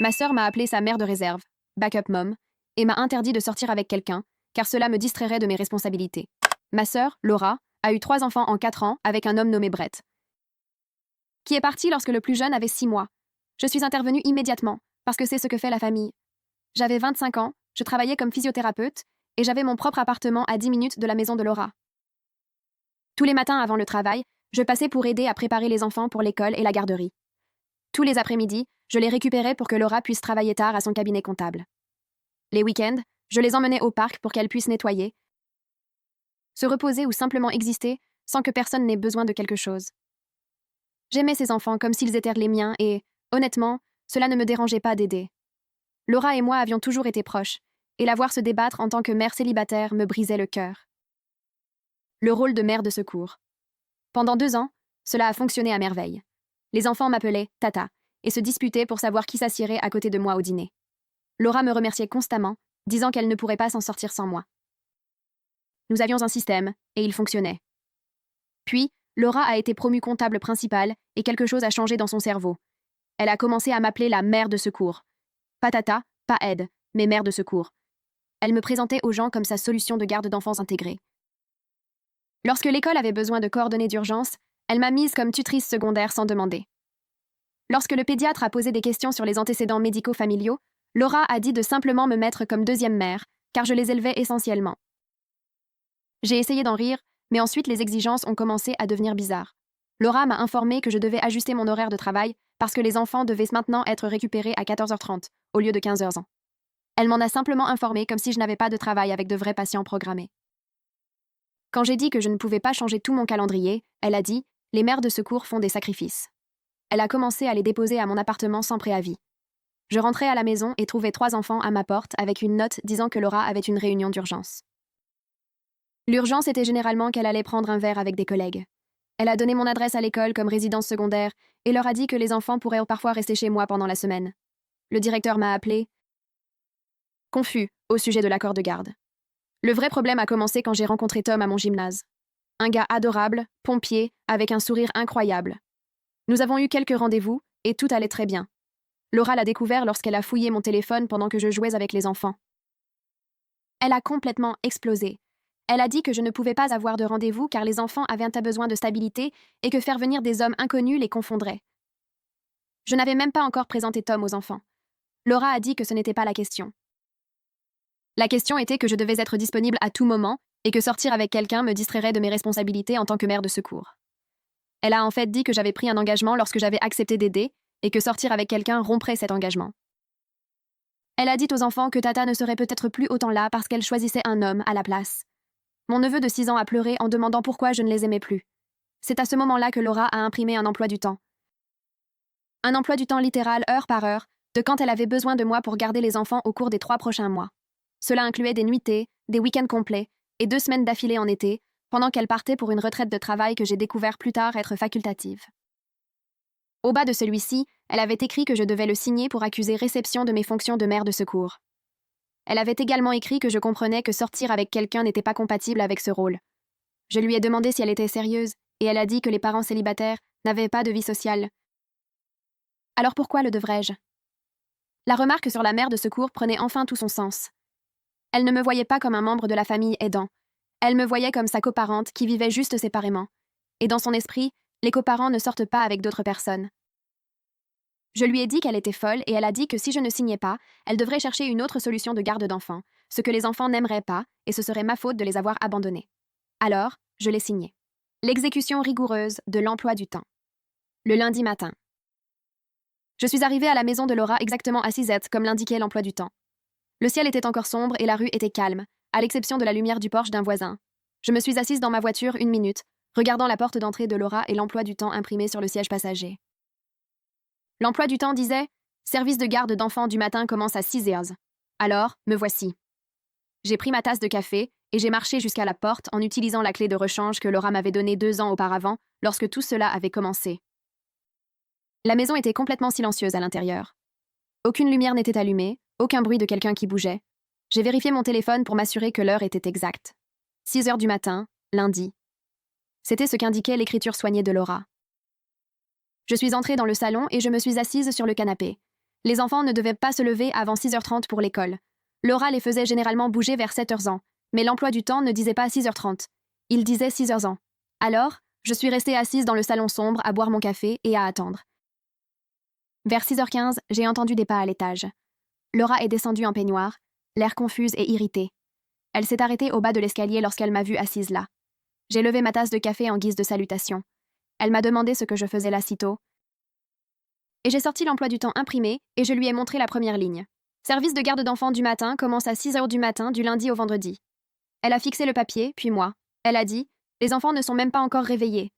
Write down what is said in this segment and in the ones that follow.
Ma sœur m'a appelé sa mère de réserve, backup mom, et m'a interdit de sortir avec quelqu'un, car cela me distrairait de mes responsabilités. Ma sœur, Laura, a eu 3 enfants en 4 ans avec un homme nommé Brett, qui est parti lorsque le plus jeune avait 6 mois. Je suis intervenue immédiatement, parce que c'est ce que fait la famille. J'avais 25 ans, je travaillais comme physiothérapeute, et j'avais mon propre appartement à 10 minutes de la maison de Laura. Tous les matins avant le travail, je passais pour aider à préparer les enfants pour l'école et la garderie. Tous les après-midi, je les récupérais pour que Laura puisse travailler tard à son cabinet comptable. Les week-ends, je les emmenais au parc pour qu'elles puissent nettoyer, se reposer ou simplement exister sans que personne n'ait besoin de quelque chose. J'aimais ces enfants comme s'ils étaient les miens et, honnêtement, cela ne me dérangeait pas d'aider. Laura et moi avions toujours été proches, et la voir se débattre en tant que mère célibataire me brisait le cœur. Le rôle de mère de secours. Pendant 2 ans, cela a fonctionné à merveille. Les enfants m'appelaient « Tata » et se disputaient pour savoir qui s'assierait à côté de moi au dîner. Laura me remerciait constamment, disant qu'elle ne pourrait pas s'en sortir sans moi. Nous avions un système, et il fonctionnait. Puis, Laura a été promue comptable principale, et quelque chose a changé dans son cerveau. Elle a commencé à m'appeler la mère de secours. Pas Tata, pas aide, mais mère de secours. Elle me présentait aux gens comme sa solution de garde d'enfants intégrée. Lorsque l'école avait besoin de coordonnées d'urgence, elle m'a mise comme tutrice secondaire sans demander. Lorsque le pédiatre a posé des questions sur les antécédents médicaux familiaux, Laura a dit de simplement me mettre comme deuxième mère, car je les élevais essentiellement. J'ai essayé d'en rire, mais ensuite les exigences ont commencé à devenir bizarres. Laura m'a informé que je devais ajuster mon horaire de travail parce que les enfants devaient maintenant être récupérés à 14h30 au lieu de 15h. Elle m'en a simplement informé comme si je n'avais pas de travail avec de vrais patients programmés. Quand j'ai dit que je ne pouvais pas changer tout mon calendrier, elle a dit « Les mères de secours font des sacrifices ». Elle a commencé à les déposer à mon appartement sans préavis. Je rentrais à la maison et trouvais 3 enfants à ma porte avec une note disant que Laura avait une réunion d'urgence. L'urgence était généralement qu'elle allait prendre un verre avec des collègues. Elle a donné mon adresse à l'école comme résidence secondaire et leur a dit que les enfants pourraient parfois rester chez moi pendant la semaine. Le directeur m'a appelé, confus au sujet de l'accord de garde. Le vrai problème a commencé quand j'ai rencontré Tom à mon gymnase. Un gars adorable, pompier, avec un sourire incroyable. Nous avons eu quelques rendez-vous et tout allait très bien. Laura l'a découvert lorsqu'elle a fouillé mon téléphone pendant que je jouais avec les enfants. Elle a complètement explosé. Elle a dit que je ne pouvais pas avoir de rendez-vous car les enfants avaient un besoin de stabilité et que faire venir des hommes inconnus les confondrait. Je n'avais même pas encore présenté Tom aux enfants. Laura a dit que ce n'était pas la question. La question était que je devais être disponible à tout moment et que sortir avec quelqu'un me distrairait de mes responsabilités en tant que mère de secours. Elle a en fait dit que j'avais pris un engagement lorsque j'avais accepté d'aider et que sortir avec quelqu'un romprait cet engagement. Elle a dit aux enfants que Tata ne serait peut-être plus autant là parce qu'elle choisissait un homme à la place. Mon neveu de 6 ans a pleuré en demandant pourquoi je ne les aimais plus. C'est à ce moment-là que Laura a imprimé un emploi du temps. Un emploi du temps littéral heure par heure, de quand elle avait besoin de moi pour garder les enfants au cours des 3 prochains mois. Cela incluait des nuitées, des week-ends complets et 2 semaines d'affilée en été, pendant qu'elle partait pour une retraite de travail que j'ai découvert plus tard être facultative. Au bas de celui-ci, elle avait écrit que je devais le signer pour accuser réception de mes fonctions de mère de secours. Elle avait également écrit que je comprenais que sortir avec quelqu'un n'était pas compatible avec ce rôle. Je lui ai demandé si elle était sérieuse, et elle a dit que les parents célibataires n'avaient pas de vie sociale. Alors pourquoi le devrais-je? La remarque sur la mère de secours prenait enfin tout son sens. Elle ne me voyait pas comme un membre de la famille aidant. Elle me voyait comme sa coparente qui vivait juste séparément. Et dans son esprit, les coparents ne sortent pas avec d'autres personnes. Je lui ai dit qu'elle était folle et elle a dit que si je ne signais pas, elle devrait chercher une autre solution de garde d'enfants, ce que les enfants n'aimeraient pas, et ce serait ma faute de les avoir abandonnés. Alors, je l'ai signé. L'exécution rigoureuse de l'emploi du temps. Le lundi matin. Je suis arrivée à la maison de Laura exactement à 6h, comme l'indiquait l'emploi du temps. Le ciel était encore sombre et la rue était calme, à l'exception de la lumière du porche d'un voisin. Je me suis assise dans ma voiture 1 minute, regardant la porte d'entrée de Laura et l'emploi du temps imprimé sur le siège passager. L'emploi du temps disait « Service de garde d'enfants du matin commence à 6h. » Alors, me voici. J'ai pris ma tasse de café et j'ai marché jusqu'à la porte en utilisant la clé de rechange que Laura m'avait donnée 2 ans auparavant, lorsque tout cela avait commencé. La maison était complètement silencieuse à l'intérieur. Aucune lumière n'était allumée, aucun bruit de quelqu'un qui bougeait. J'ai vérifié mon téléphone pour m'assurer que l'heure était exacte. 6h du matin, lundi. C'était ce qu'indiquait l'écriture soignée de Laura. Je suis entrée dans le salon et je me suis assise sur le canapé. Les enfants ne devaient pas se lever avant 6h30 pour l'école. Laura les faisait généralement bouger vers 7h, mais l'emploi du temps ne disait pas 6h30. Il disait 6h. Alors, je suis restée assise dans le salon sombre à boire mon café et à attendre. Vers 6h15, j'ai entendu des pas à l'étage. Laura est descendue en peignoir, l'air confuse et irritée. Elle s'est arrêtée au bas de l'escalier lorsqu'elle m'a vue assise là. J'ai levé ma tasse de café en guise de salutation. Elle m'a demandé ce que je faisais là si tôt. Et j'ai sorti l'emploi du temps imprimé et je lui ai montré la première ligne. Service de garde d'enfants du matin commence à 6h du matin du lundi au vendredi. Elle a fixé le papier, puis moi. Elle a dit « Les enfants ne sont même pas encore réveillés ».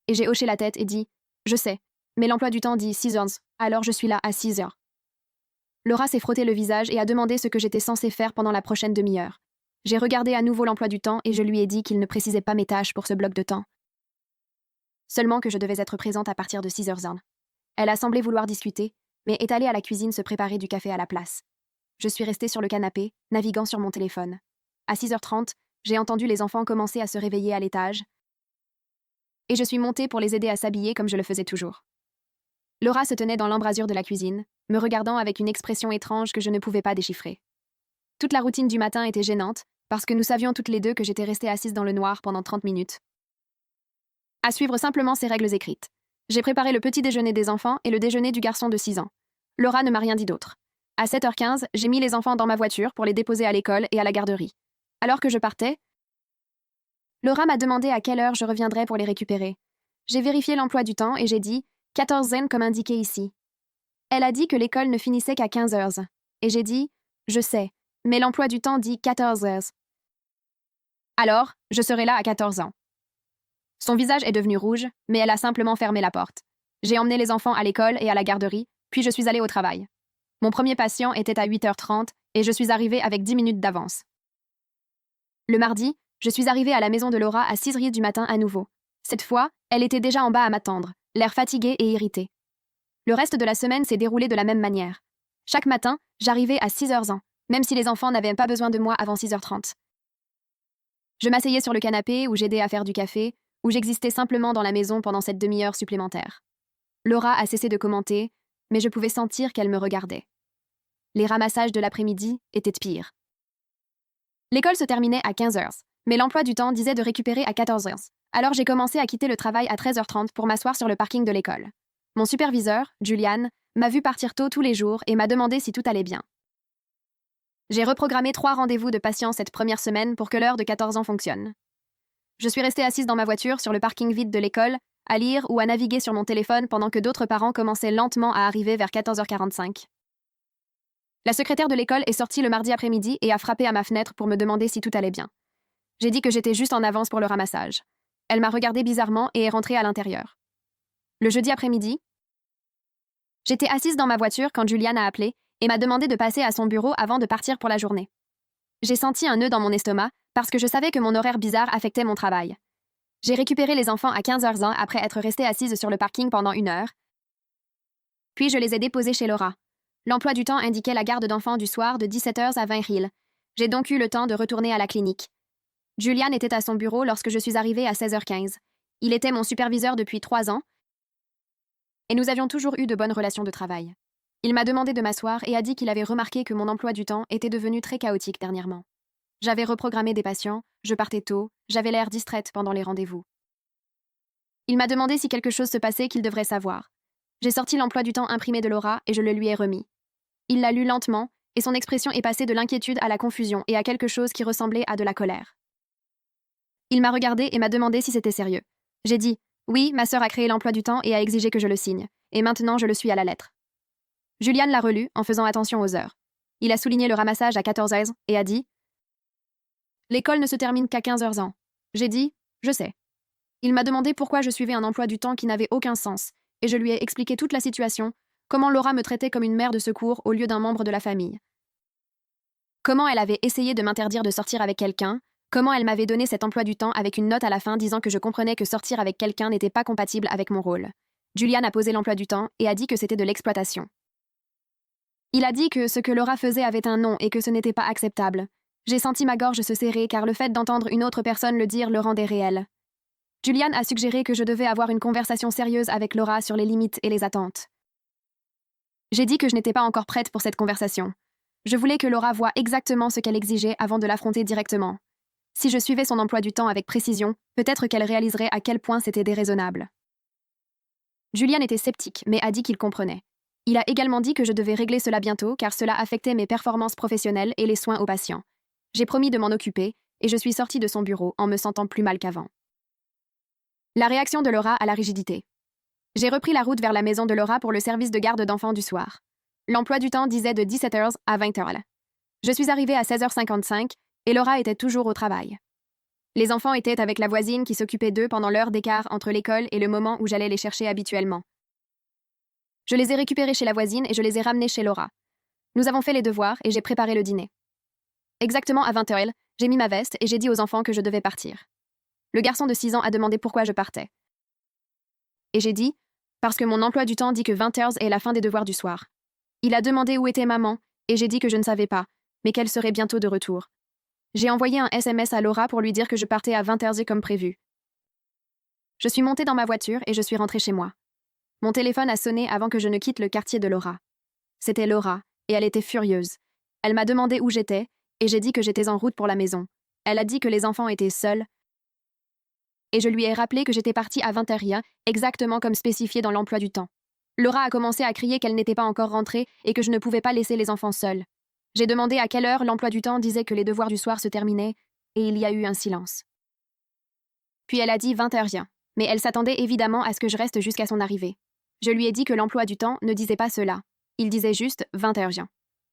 Et j'ai hoché la tête et dit « Je sais, mais l'emploi du temps dit 6h, alors je suis là à 6h ». Laura s'est frotté le visage et a demandé ce que j'étais censée faire pendant la prochaine demi-heure. J'ai regardé à nouveau l'emploi du temps et je lui ai dit qu'il ne précisait pas mes tâches pour ce bloc de temps. Seulement que je devais être présente à partir de 6h. Elle a semblé vouloir discuter, mais est allée à la cuisine se préparer du café à la place. Je suis restée sur le canapé, naviguant sur mon téléphone. À 6h30, j'ai entendu les enfants commencer à se réveiller à l'étage, et je suis montée pour les aider à s'habiller comme je le faisais toujours. Laura se tenait dans l'embrasure de la cuisine, me regardant avec une expression étrange que je ne pouvais pas déchiffrer. Toute la routine du matin était gênante, parce que nous savions toutes les deux que j'étais restée assise dans le noir pendant 30 minutes. À suivre simplement ces règles écrites. J'ai préparé le petit déjeuner des enfants et le déjeuner du garçon de 6 ans. Laura ne m'a rien dit d'autre. À 7h15, j'ai mis les enfants dans ma voiture pour les déposer à l'école et à la garderie. Alors que je partais, Laura m'a demandé à quelle heure je reviendrais pour les récupérer. J'ai vérifié l'emploi du temps et j'ai dit 14h comme indiqué ici. Elle a dit que l'école ne finissait qu'à 15h. Et j'ai dit je sais, mais l'emploi du temps dit 14h. Alors, je serai là à 14h. Son visage est devenu rouge, mais elle a simplement fermé la porte. J'ai emmené les enfants à l'école et à la garderie, puis je suis allée au travail. Mon premier patient était à 8h30 et je suis arrivée avec 10 minutes d'avance. Le mardi, je suis arrivée à la maison de Laura à 6h du matin à nouveau. Cette fois, elle était déjà en bas à m'attendre, l'air fatiguée et irritée. Le reste de la semaine s'est déroulé de la même manière. Chaque matin, j'arrivais à 6h, même si les enfants n'avaient pas besoin de moi avant 6h30. Je m'asseyais sur le canapé ou j'aidais à faire du café, ou j'existais simplement dans la maison pendant cette demi-heure supplémentaire. Laura a cessé de commenter, mais je pouvais sentir qu'elle me regardait. Les ramassages de l'après-midi étaient pires. L'école se terminait à 15h, mais l'emploi du temps disait de récupérer à 14h. Alors j'ai commencé à quitter le travail à 13h30 pour m'asseoir sur le parking de l'école. Mon superviseur, Julian, m'a vu partir tôt tous les jours et m'a demandé si tout allait bien. J'ai reprogrammé 3 rendez-vous de patients cette première semaine pour que l'heure de 14 ans fonctionne. Je suis restée assise dans ma voiture sur le parking vide de l'école, à lire ou à naviguer sur mon téléphone pendant que d'autres parents commençaient lentement à arriver vers 14h45. La secrétaire de l'école est sortie le mardi après-midi et a frappé à ma fenêtre pour me demander si tout allait bien. J'ai dit que j'étais juste en avance pour le ramassage. Elle m'a regardé bizarrement et est rentrée à l'intérieur. Le jeudi après-midi, j'étais assise dans ma voiture quand Julian a appelé et m'a demandé de passer à son bureau avant de partir pour la journée. J'ai senti un nœud dans mon estomac parce que je savais que mon horaire bizarre affectait mon travail. J'ai récupéré les enfants à 15h après être restée assise sur le parking pendant 1 heure. Puis je les ai déposés chez Laura. L'emploi du temps indiquait la garde d'enfants du soir de 17h à 20h. J'ai donc eu le temps de retourner à la clinique. Julian était à son bureau lorsque je suis arrivée à 16h15. Il était mon superviseur depuis 3 ans et nous avions toujours eu de bonnes relations de travail. Il m'a demandé de m'asseoir et a dit qu'il avait remarqué que mon emploi du temps était devenu très chaotique dernièrement. J'avais reprogrammé des patients, je partais tôt, j'avais l'air distraite pendant les rendez-vous. Il m'a demandé si quelque chose se passait qu'il devrait savoir. J'ai sorti l'emploi du temps imprimé de Laura et je le lui ai remis. Il l'a lu lentement et son expression est passée de l'inquiétude à la confusion et à quelque chose qui ressemblait à de la colère. Il m'a regardé et m'a demandé si c'était sérieux. J'ai dit « Oui, ma sœur a créé l'emploi du temps et a exigé que je le signe, et maintenant je le suis à la lettre. » Julian l'a relu en faisant attention aux heures. Il a souligné le ramassage à 14h et a dit « L'école ne se termine qu'à 15h. » J'ai dit « Je sais. » Il m'a demandé pourquoi je suivais un emploi du temps qui n'avait aucun sens, et je lui ai expliqué toute la situation, comment Laura me traitait comme une mère de secours au lieu d'un membre de la famille. Comment elle avait essayé de m'interdire de sortir avec quelqu'un, comment elle m'avait donné cet emploi du temps avec une note à la fin disant que je comprenais que sortir avec quelqu'un n'était pas compatible avec mon rôle. Julian a posé l'emploi du temps et a dit que c'était de l'exploitation. Il a dit que ce que Laura faisait avait un nom et que ce n'était pas acceptable. J'ai senti ma gorge se serrer car le fait d'entendre une autre personne le dire le rendait réel. Julian a suggéré que je devais avoir une conversation sérieuse avec Laura sur les limites et les attentes. J'ai dit que je n'étais pas encore prête pour cette conversation. Je voulais que Laura voie exactement ce qu'elle exigeait avant de l'affronter directement. Si je suivais son emploi du temps avec précision, peut-être qu'elle réaliserait à quel point c'était déraisonnable. Julian était sceptique, mais a dit qu'il comprenait. Il a également dit que je devais régler cela bientôt car cela affectait mes performances professionnelles et les soins aux patients. J'ai promis de m'en occuper, et je suis sortie de son bureau en me sentant plus mal qu'avant. La réaction de Laura à la rigidité. J'ai repris la route vers la maison de Laura pour le service de garde d'enfants du soir. L'emploi du temps disait de 17h à 20h. Je suis arrivée à 16h55 et Laura était toujours au travail. Les enfants étaient avec la voisine qui s'occupait d'eux pendant l'heure d'écart entre l'école et le moment où j'allais les chercher habituellement. Je les ai récupérés chez la voisine et je les ai ramenés chez Laura. Nous avons fait les devoirs et j'ai préparé le dîner. Exactement à 20h, j'ai mis ma veste et j'ai dit aux enfants que je devais partir. Le garçon de 6 ans a demandé pourquoi je partais. Et j'ai dit, parce que mon emploi du temps dit que 20h est la fin des devoirs du soir. Il a demandé où était maman, et j'ai dit que je ne savais pas, mais qu'elle serait bientôt de retour. J'ai envoyé un SMS à Laura pour lui dire que je partais à 20h comme prévu. Je suis montée dans ma voiture et je suis rentrée chez moi. Mon téléphone a sonné avant que je ne quitte le quartier de Laura. C'était Laura, et elle était furieuse. Elle m'a demandé où j'étais, et j'ai dit que j'étais en route pour la maison. Elle a dit que les enfants étaient seuls, et je lui ai rappelé que j'étais partie à 20h, exactement comme spécifié dans l'emploi du temps. Laura a commencé à crier qu'elle n'était pas encore rentrée et que je ne pouvais pas laisser les enfants seuls. J'ai demandé à quelle heure l'emploi du temps disait que les devoirs du soir se terminaient, et il y a eu un silence. Puis elle a dit 20h, mais elle s'attendait évidemment à ce que je reste jusqu'à son arrivée. Je lui ai dit que l'emploi du temps ne disait pas cela. Il disait juste 20h.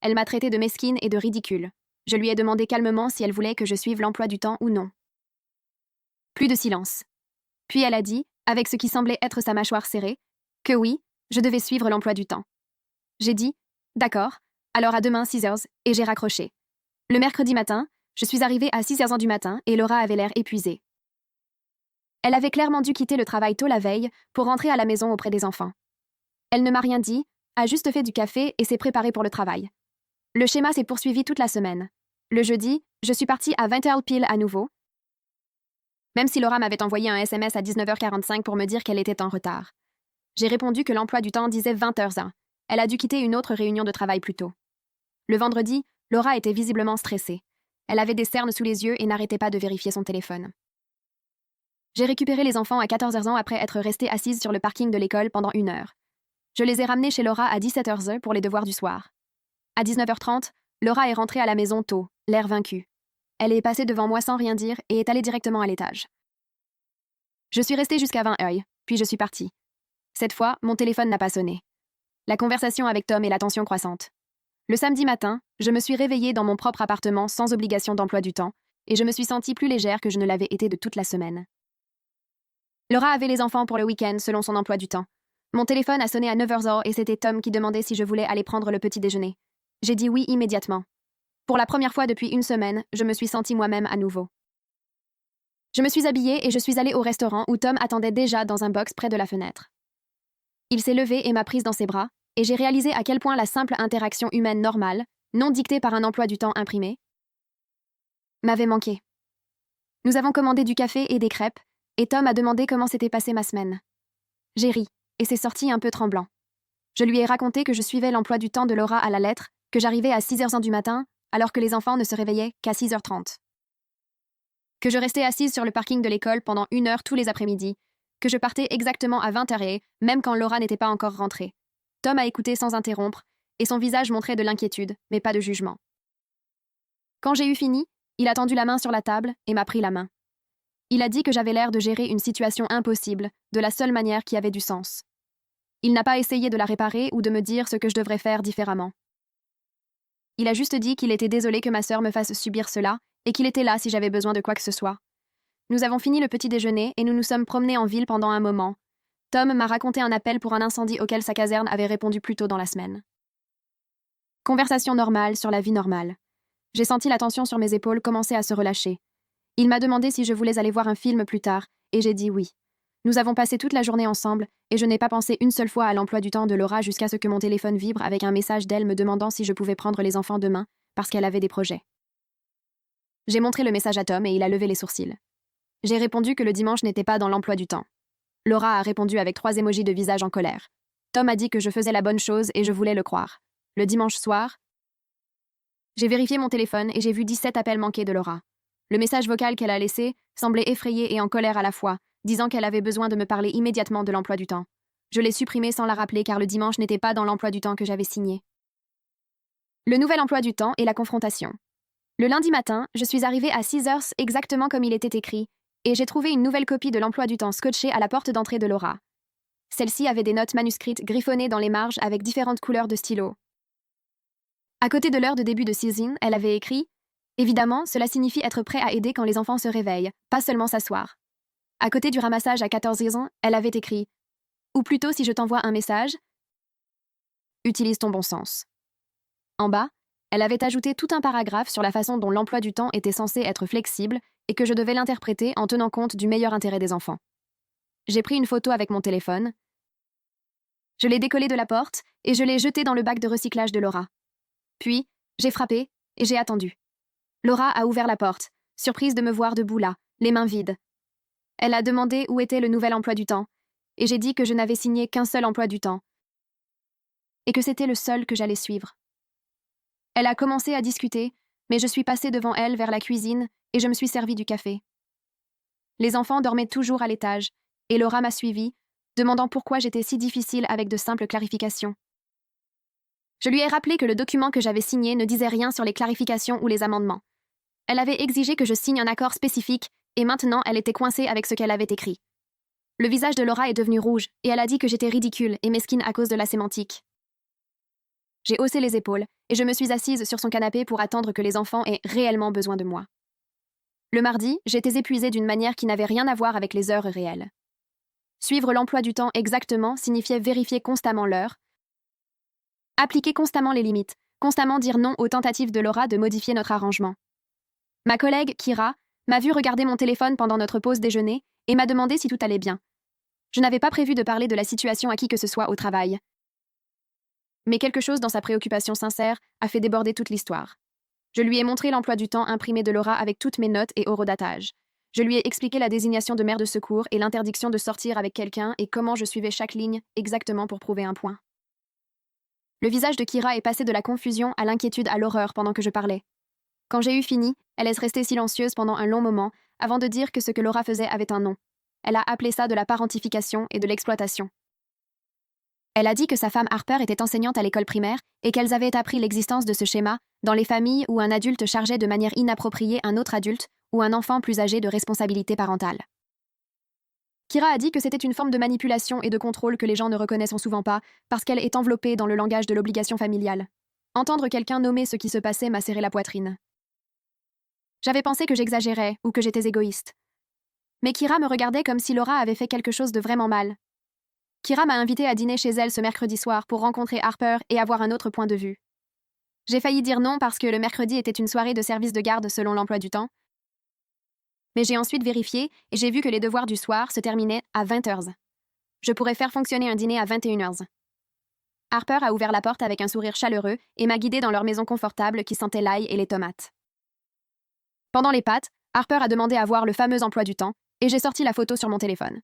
Elle m'a traité de mesquine et de ridicule. Je lui ai demandé calmement si elle voulait que je suive l'emploi du temps ou non. Plus de silence. Puis elle a dit, avec ce qui semblait être sa mâchoire serrée, que oui, je devais suivre l'emploi du temps. J'ai dit, d'accord, alors à demain 6h, et j'ai raccroché. Le mercredi matin, je suis arrivée à 6h du matin et Laura avait l'air épuisée. Elle avait clairement dû quitter le travail tôt la veille pour rentrer à la maison auprès des enfants. Elle ne m'a rien dit, a juste fait du café et s'est préparée pour le travail. Le schéma s'est poursuivi toute la semaine. Le jeudi, je suis partie à 20h pile à nouveau, même si Laura m'avait envoyé un SMS à 19h45 pour me dire qu'elle était en retard. J'ai répondu que l'emploi du temps disait 20h. Elle a dû quitter une autre réunion de travail plus tôt. Le vendredi, Laura était visiblement stressée. Elle avait des cernes sous les yeux et n'arrêtait pas de vérifier son téléphone. J'ai récupéré les enfants à 14h après être restée assise sur le parking de l'école pendant 1 heure. Je les ai ramenés chez Laura à 17h pour les devoirs du soir. À 19h30, Laura est rentrée à la maison tôt, l'air vaincu. Elle est passée devant moi sans rien dire et est allée directement à l'étage. Je suis restée jusqu'à 20h, puis je suis partie. Cette fois, mon téléphone n'a pas sonné. La conversation avec Tom et la tension croissante. Le samedi matin, je me suis réveillée dans mon propre appartement sans obligation d'emploi du temps, et je me suis sentie plus légère que je ne l'avais été de toute la semaine. Laura avait les enfants pour le week-end selon son emploi du temps. Mon téléphone a sonné à 9h et c'était Tom qui demandait si je voulais aller prendre le petit déjeuner. J'ai dit oui immédiatement. Pour la première fois depuis 1 semaine, je me suis sentie moi-même à nouveau. Je me suis habillée et je suis allée au restaurant où Tom attendait déjà dans un box près de la fenêtre. Il s'est levé et m'a prise dans ses bras, et j'ai réalisé à quel point la simple interaction humaine normale, non dictée par un emploi du temps imprimé, m'avait manqué. Nous avons commandé du café et des crêpes, et Tom a demandé comment s'était passée ma semaine. J'ai ri, et c'est sorti un peu tremblant. Je lui ai raconté que je suivais l'emploi du temps de Laura à la lettre, que j'arrivais à 6h du matin, alors que les enfants ne se réveillaient qu'à 6h30. Que je restais assise sur le parking de l'école pendant 1 heure tous les après-midi, que je partais exactement à 20h, même quand Laura n'était pas encore rentrée. Tom a écouté sans interrompre, et son visage montrait de l'inquiétude, mais pas de jugement. Quand j'ai eu fini, il a tendu la main sur la table et m'a pris la main. Il a dit que j'avais l'air de gérer une situation impossible, de la seule manière qui avait du sens. Il n'a pas essayé de la réparer ou de me dire ce que je devrais faire différemment. Il a juste dit qu'il était désolé que ma sœur me fasse subir cela et qu'il était là si j'avais besoin de quoi que ce soit. Nous avons fini le petit déjeuner et nous nous sommes promenés en ville pendant un moment. Tom m'a raconté un appel pour un incendie auquel sa caserne avait répondu plus tôt dans la semaine. Conversation normale sur la vie normale. J'ai senti la tension sur mes épaules commencer à se relâcher. Il m'a demandé si je voulais aller voir un film plus tard, et j'ai dit oui. Nous avons passé toute la journée ensemble, et je n'ai pas pensé une seule fois à l'emploi du temps de Laura jusqu'à ce que mon téléphone vibre avec un message d'elle me demandant si je pouvais prendre les enfants demain, parce qu'elle avait des projets. J'ai montré le message à Tom et il a levé les sourcils. J'ai répondu que le dimanche n'était pas dans l'emploi du temps. Laura a répondu avec 3 émojis de visage en colère. Tom a dit que je faisais la bonne chose et je voulais le croire. Le dimanche soir, j'ai vérifié mon téléphone et j'ai vu 17 appels manqués de Laura. Le message vocal qu'elle a laissé semblait effrayé et en colère à la fois, disant qu'elle avait besoin de me parler immédiatement de l'emploi du temps. Je l'ai supprimé sans la rappeler car le dimanche n'était pas dans l'emploi du temps que j'avais signé. Le nouvel emploi du temps et la confrontation. Le lundi matin, je suis arrivée à 6 heures exactement comme il était écrit, et j'ai trouvé une nouvelle copie de l'emploi du temps scotchée à la porte d'entrée de Laura. Celle-ci avait des notes manuscrites griffonnées dans les marges avec différentes couleurs de stylo. À côté de l'heure de début de season, elle avait écrit « Évidemment, cela signifie être prêt à aider quand les enfants se réveillent, pas seulement s'asseoir. » À côté du ramassage à 14 ans, elle avait écrit « Ou plutôt si je t'envoie un message, utilise ton bon sens. » En bas, elle avait ajouté tout un paragraphe sur la façon dont l'emploi du temps était censé être flexible et que je devais l'interpréter en tenant compte du meilleur intérêt des enfants. J'ai pris une photo avec mon téléphone, je l'ai décollée de la porte et je l'ai jetée dans le bac de recyclage de Laura. Puis, j'ai frappé et j'ai attendu. Laura a ouvert la porte, surprise de me voir debout là, les mains vides. Elle a demandé où était le nouvel emploi du temps, et j'ai dit que je n'avais signé qu'un seul emploi du temps, et que c'était le seul que j'allais suivre. Elle a commencé à discuter, mais je suis passée devant elle vers la cuisine et je me suis servi du café. Les enfants dormaient toujours à l'étage, et Laura m'a suivie, demandant pourquoi j'étais si difficile avec de simples clarifications. Je lui ai rappelé que le document que j'avais signé ne disait rien sur les clarifications ou les amendements. Elle avait exigé que je signe un accord spécifique, et maintenant elle était coincée avec ce qu'elle avait écrit. Le visage de Laura est devenu rouge, et elle a dit que j'étais ridicule et mesquine à cause de la sémantique. J'ai haussé les épaules, et je me suis assise sur son canapé pour attendre que les enfants aient réellement besoin de moi. Le mardi, j'étais épuisée d'une manière qui n'avait rien à voir avec les heures réelles. Suivre l'emploi du temps exactement signifiait vérifier constamment l'heure, appliquer constamment les limites, constamment dire non aux tentatives de Laura de modifier notre arrangement. Ma collègue, Kira, m'a vu regarder mon téléphone pendant notre pause déjeuner et m'a demandé si tout allait bien. Je n'avais pas prévu de parler de la situation à qui que ce soit au travail. Mais quelque chose dans sa préoccupation sincère a fait déborder toute l'histoire. Je lui ai montré l'emploi du temps imprimé de Laura avec toutes mes notes et horodatage. Je lui ai expliqué la désignation de mère de secours et l'interdiction de sortir avec quelqu'un et comment je suivais chaque ligne exactement pour prouver un point. Le visage de Kira est passé de la confusion à l'inquiétude à l'horreur pendant que je parlais. Quand j'ai eu fini, elle est restée silencieuse pendant un long moment avant de dire que ce que Laura faisait avait un nom. Elle a appelé ça de la parentification et de l'exploitation. Elle a dit que sa femme Harper était enseignante à l'école primaire et qu'elles avaient appris l'existence de ce schéma dans les familles où un adulte chargeait de manière inappropriée un autre adulte ou un enfant plus âgé de responsabilité parentale. Kira a dit que c'était une forme de manipulation et de contrôle que les gens ne reconnaissent souvent pas parce qu'elle est enveloppée dans le langage de l'obligation familiale. Entendre quelqu'un nommer ce qui se passait m'a serré la poitrine. J'avais pensé que j'exagérais ou que j'étais égoïste. Mais Kira me regardait comme si Laura avait fait quelque chose de vraiment mal. Kira m'a invitée à dîner chez elle ce mercredi soir pour rencontrer Harper et avoir un autre point de vue. J'ai failli dire non parce que le mercredi était une soirée de service de garde selon l'emploi du temps. Mais j'ai ensuite vérifié et j'ai vu que les devoirs du soir se terminaient à 20h. Je pourrais faire fonctionner un dîner à 21h. Harper a ouvert la porte avec un sourire chaleureux et m'a guidée dans leur maison confortable qui sentait l'ail et les tomates. Pendant les pâtes, Harper a demandé à voir le fameux emploi du temps et j'ai sorti la photo sur mon téléphone.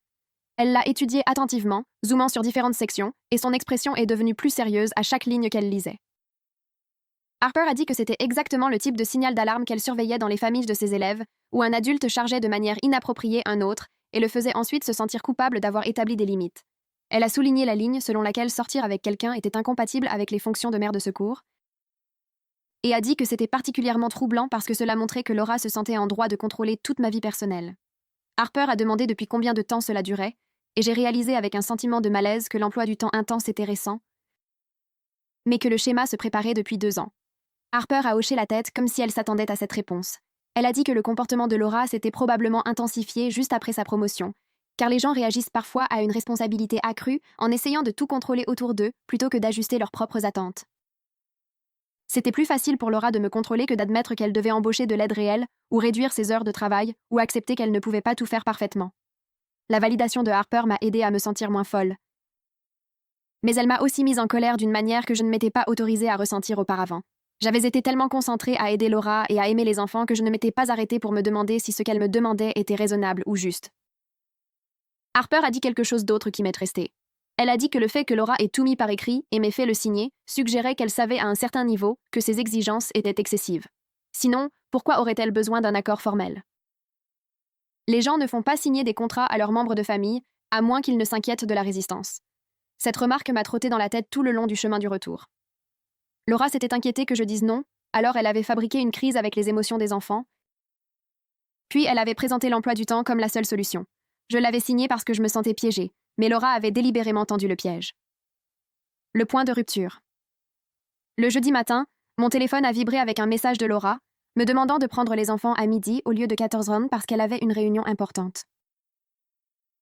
Elle l'a étudiée attentivement, zoomant sur différentes sections, et son expression est devenue plus sérieuse à chaque ligne qu'elle lisait. Harper a dit que c'était exactement le type de signal d'alarme qu'elle surveillait dans les familles de ses élèves, où un adulte chargeait de manière inappropriée un autre et le faisait ensuite se sentir coupable d'avoir établi des limites. Elle a souligné la ligne selon laquelle sortir avec quelqu'un était incompatible avec les fonctions de mère de secours, et a dit que c'était particulièrement troublant parce que cela montrait que Laura se sentait en droit de contrôler toute ma vie personnelle. Harper a demandé depuis combien de temps cela durait, et j'ai réalisé avec un sentiment de malaise que l'emploi du temps intense était récent, mais que le schéma se préparait depuis 2 ans. Harper a hoché la tête comme si elle s'attendait à cette réponse. Elle a dit que le comportement de Laura s'était probablement intensifié juste après sa promotion, car les gens réagissent parfois à une responsabilité accrue en essayant de tout contrôler autour d'eux plutôt que d'ajuster leurs propres attentes. C'était plus facile pour Laura de me contrôler que d'admettre qu'elle devait embaucher de l'aide réelle, ou réduire ses heures de travail, ou accepter qu'elle ne pouvait pas tout faire parfaitement. La validation de Harper m'a aidée à me sentir moins folle. Mais elle m'a aussi mise en colère d'une manière que je ne m'étais pas autorisée à ressentir auparavant. J'avais été tellement concentrée à aider Laura et à aimer les enfants que je ne m'étais pas arrêtée pour me demander si ce qu'elle me demandait était raisonnable ou juste. Harper a dit quelque chose d'autre qui m'est resté. Elle a dit que le fait que Laura ait tout mis par écrit et m'ait fait le signer suggérait qu'elle savait à un certain niveau que ses exigences étaient excessives. Sinon, pourquoi aurait-elle besoin d'un accord formel? Les gens ne font pas signer des contrats à leurs membres de famille, à moins qu'ils ne s'inquiètent de la résistance. Cette remarque m'a trotté dans la tête tout le long du chemin du retour. Laura s'était inquiétée que je dise non, alors elle avait fabriqué une crise avec les émotions des enfants, puis elle avait présenté l'emploi du temps comme la seule solution. Je l'avais signé parce que je me sentais piégée, mais Laura avait délibérément tendu le piège. Le point de rupture. Le jeudi matin, mon téléphone a vibré avec un message de Laura, me demandant de prendre les enfants à midi au lieu de 14h parce qu'elle avait une réunion importante.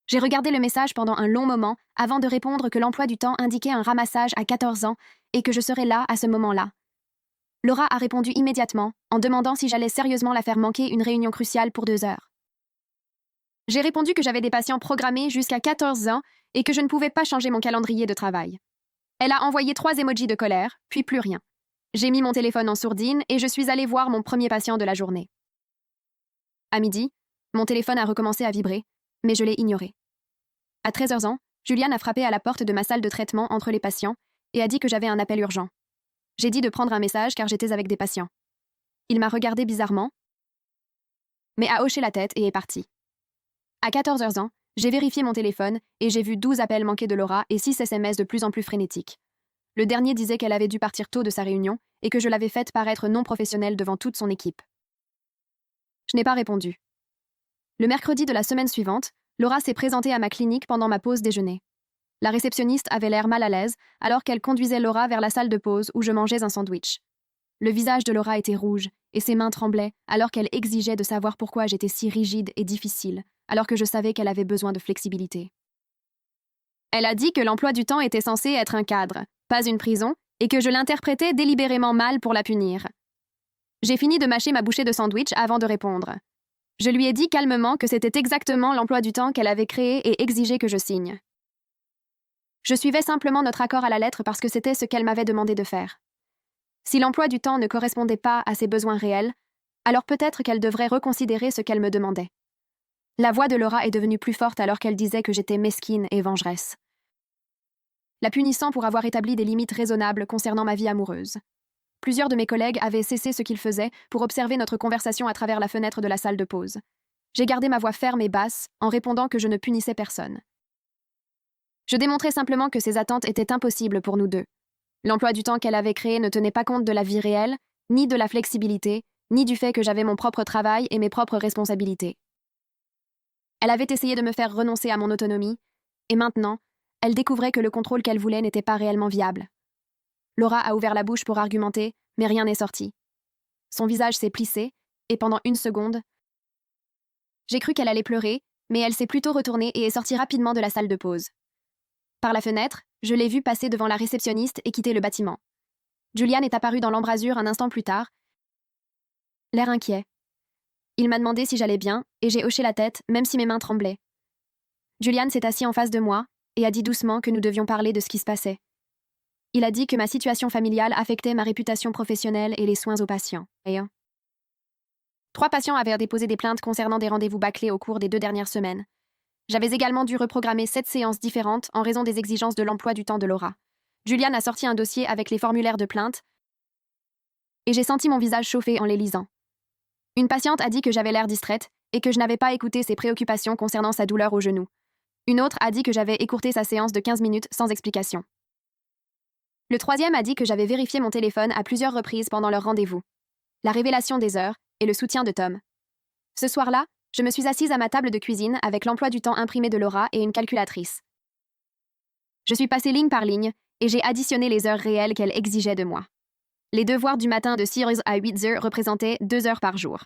J'ai regardé le message pendant un long moment avant de répondre que l'emploi du temps indiquait un ramassage à 14 ans et que je serais là à ce moment-là. Laura a répondu immédiatement en demandant si j'allais sérieusement la faire manquer une réunion cruciale pour 2 heures. J'ai répondu que j'avais des patients programmés jusqu'à 14 ans et que je ne pouvais pas changer mon calendrier de travail. Elle a envoyé 3 emojis de colère, puis plus rien. J'ai mis mon téléphone en sourdine et je suis allée voir mon premier patient de la journée. À midi, mon téléphone a recommencé à vibrer, mais je l'ai ignoré. À 13h, Julian a frappé à la porte de ma salle de traitement entre les patients et a dit que j'avais un appel urgent. J'ai dit de prendre un message car j'étais avec des patients. Il m'a regardé bizarrement, mais a hoché la tête et est parti. À 14h, j'ai vérifié mon téléphone et j'ai vu 12 appels manqués de Laura et 6 SMS de plus en plus frénétiques. Le dernier disait qu'elle avait dû partir tôt de sa réunion et que je l'avais faite paraître non professionnelle devant toute son équipe. Je n'ai pas répondu. Le mercredi de la semaine suivante, Laura s'est présentée à ma clinique pendant ma pause déjeuner. La réceptionniste avait l'air mal à l'aise alors qu'elle conduisait Laura vers la salle de pause où je mangeais un sandwich. Le visage de Laura était rouge et ses mains tremblaient alors qu'elle exigeait de savoir pourquoi j'étais si rigide et difficile, alors que je savais qu'elle avait besoin de flexibilité. Elle a dit que l'emploi du temps était censé être un cadre, pas une prison, et que je l'interprétais délibérément mal pour la punir. J'ai fini de mâcher ma bouchée de sandwich avant de répondre. Je lui ai dit calmement que c'était exactement l'emploi du temps qu'elle avait créé et exigé que je signe. Je suivais simplement notre accord à la lettre parce que c'était ce qu'elle m'avait demandé de faire. Si l'emploi du temps ne correspondait pas à ses besoins réels, alors peut-être qu'elle devrait reconsidérer ce qu'elle me demandait. La voix de Laura est devenue plus forte alors qu'elle disait que j'étais mesquine et vengeresse. La punissant pour avoir établi des limites raisonnables concernant ma vie amoureuse. Plusieurs de mes collègues avaient cessé ce qu'ils faisaient pour observer notre conversation à travers la fenêtre de la salle de pause. J'ai gardé ma voix ferme et basse en répondant que je ne punissais personne. Je démontrais simplement que ces attentes étaient impossibles pour nous deux. L'emploi du temps qu'elle avait créé ne tenait pas compte de la vie réelle, ni de la flexibilité, ni du fait que j'avais mon propre travail et mes propres responsabilités. Elle avait essayé de me faire renoncer à mon autonomie, et maintenant, elle découvrait que le contrôle qu'elle voulait n'était pas réellement viable. Laura a ouvert la bouche pour argumenter, mais rien n'est sorti. Son visage s'est plissé, et pendant 1 seconde, j'ai cru qu'elle allait pleurer, mais elle s'est plutôt retournée et est sortie rapidement de la salle de pause. Par la fenêtre, je l'ai vue passer devant la réceptionniste et quitter le bâtiment. Julian est apparu dans l'embrasure un instant plus tard, l'air inquiet. Il m'a demandé si j'allais bien, et j'ai hoché la tête, même si mes mains tremblaient. Julian s'est assis en face de moi et a dit doucement que nous devions parler de ce qui se passait. Il a dit que ma situation familiale affectait ma réputation professionnelle et les soins aux patients. 3 patients avaient déposé des plaintes concernant des rendez-vous bâclés au cours des 2 dernières semaines. J'avais également dû reprogrammer 7 séances différentes en raison des exigences de l'emploi du temps de Laura. Julian a sorti un dossier avec les formulaires de plainte et j'ai senti mon visage chauffer en les lisant. Une patiente a dit que j'avais l'air distraite et que je n'avais pas écouté ses préoccupations concernant sa douleur au genou. Une autre a dit que j'avais écourté sa séance de 15 minutes sans explication. Le 3e a dit que j'avais vérifié mon téléphone à plusieurs reprises pendant leur rendez-vous. La révélation des heures et le soutien de Tom. Ce soir-là, je me suis assise à ma table de cuisine avec l'emploi du temps imprimé de Laura et une calculatrice. Je suis passée ligne par ligne et j'ai additionné les heures réelles qu'elle exigeait de moi. Les devoirs du matin de 6h à 8h représentaient 2 heures par jour.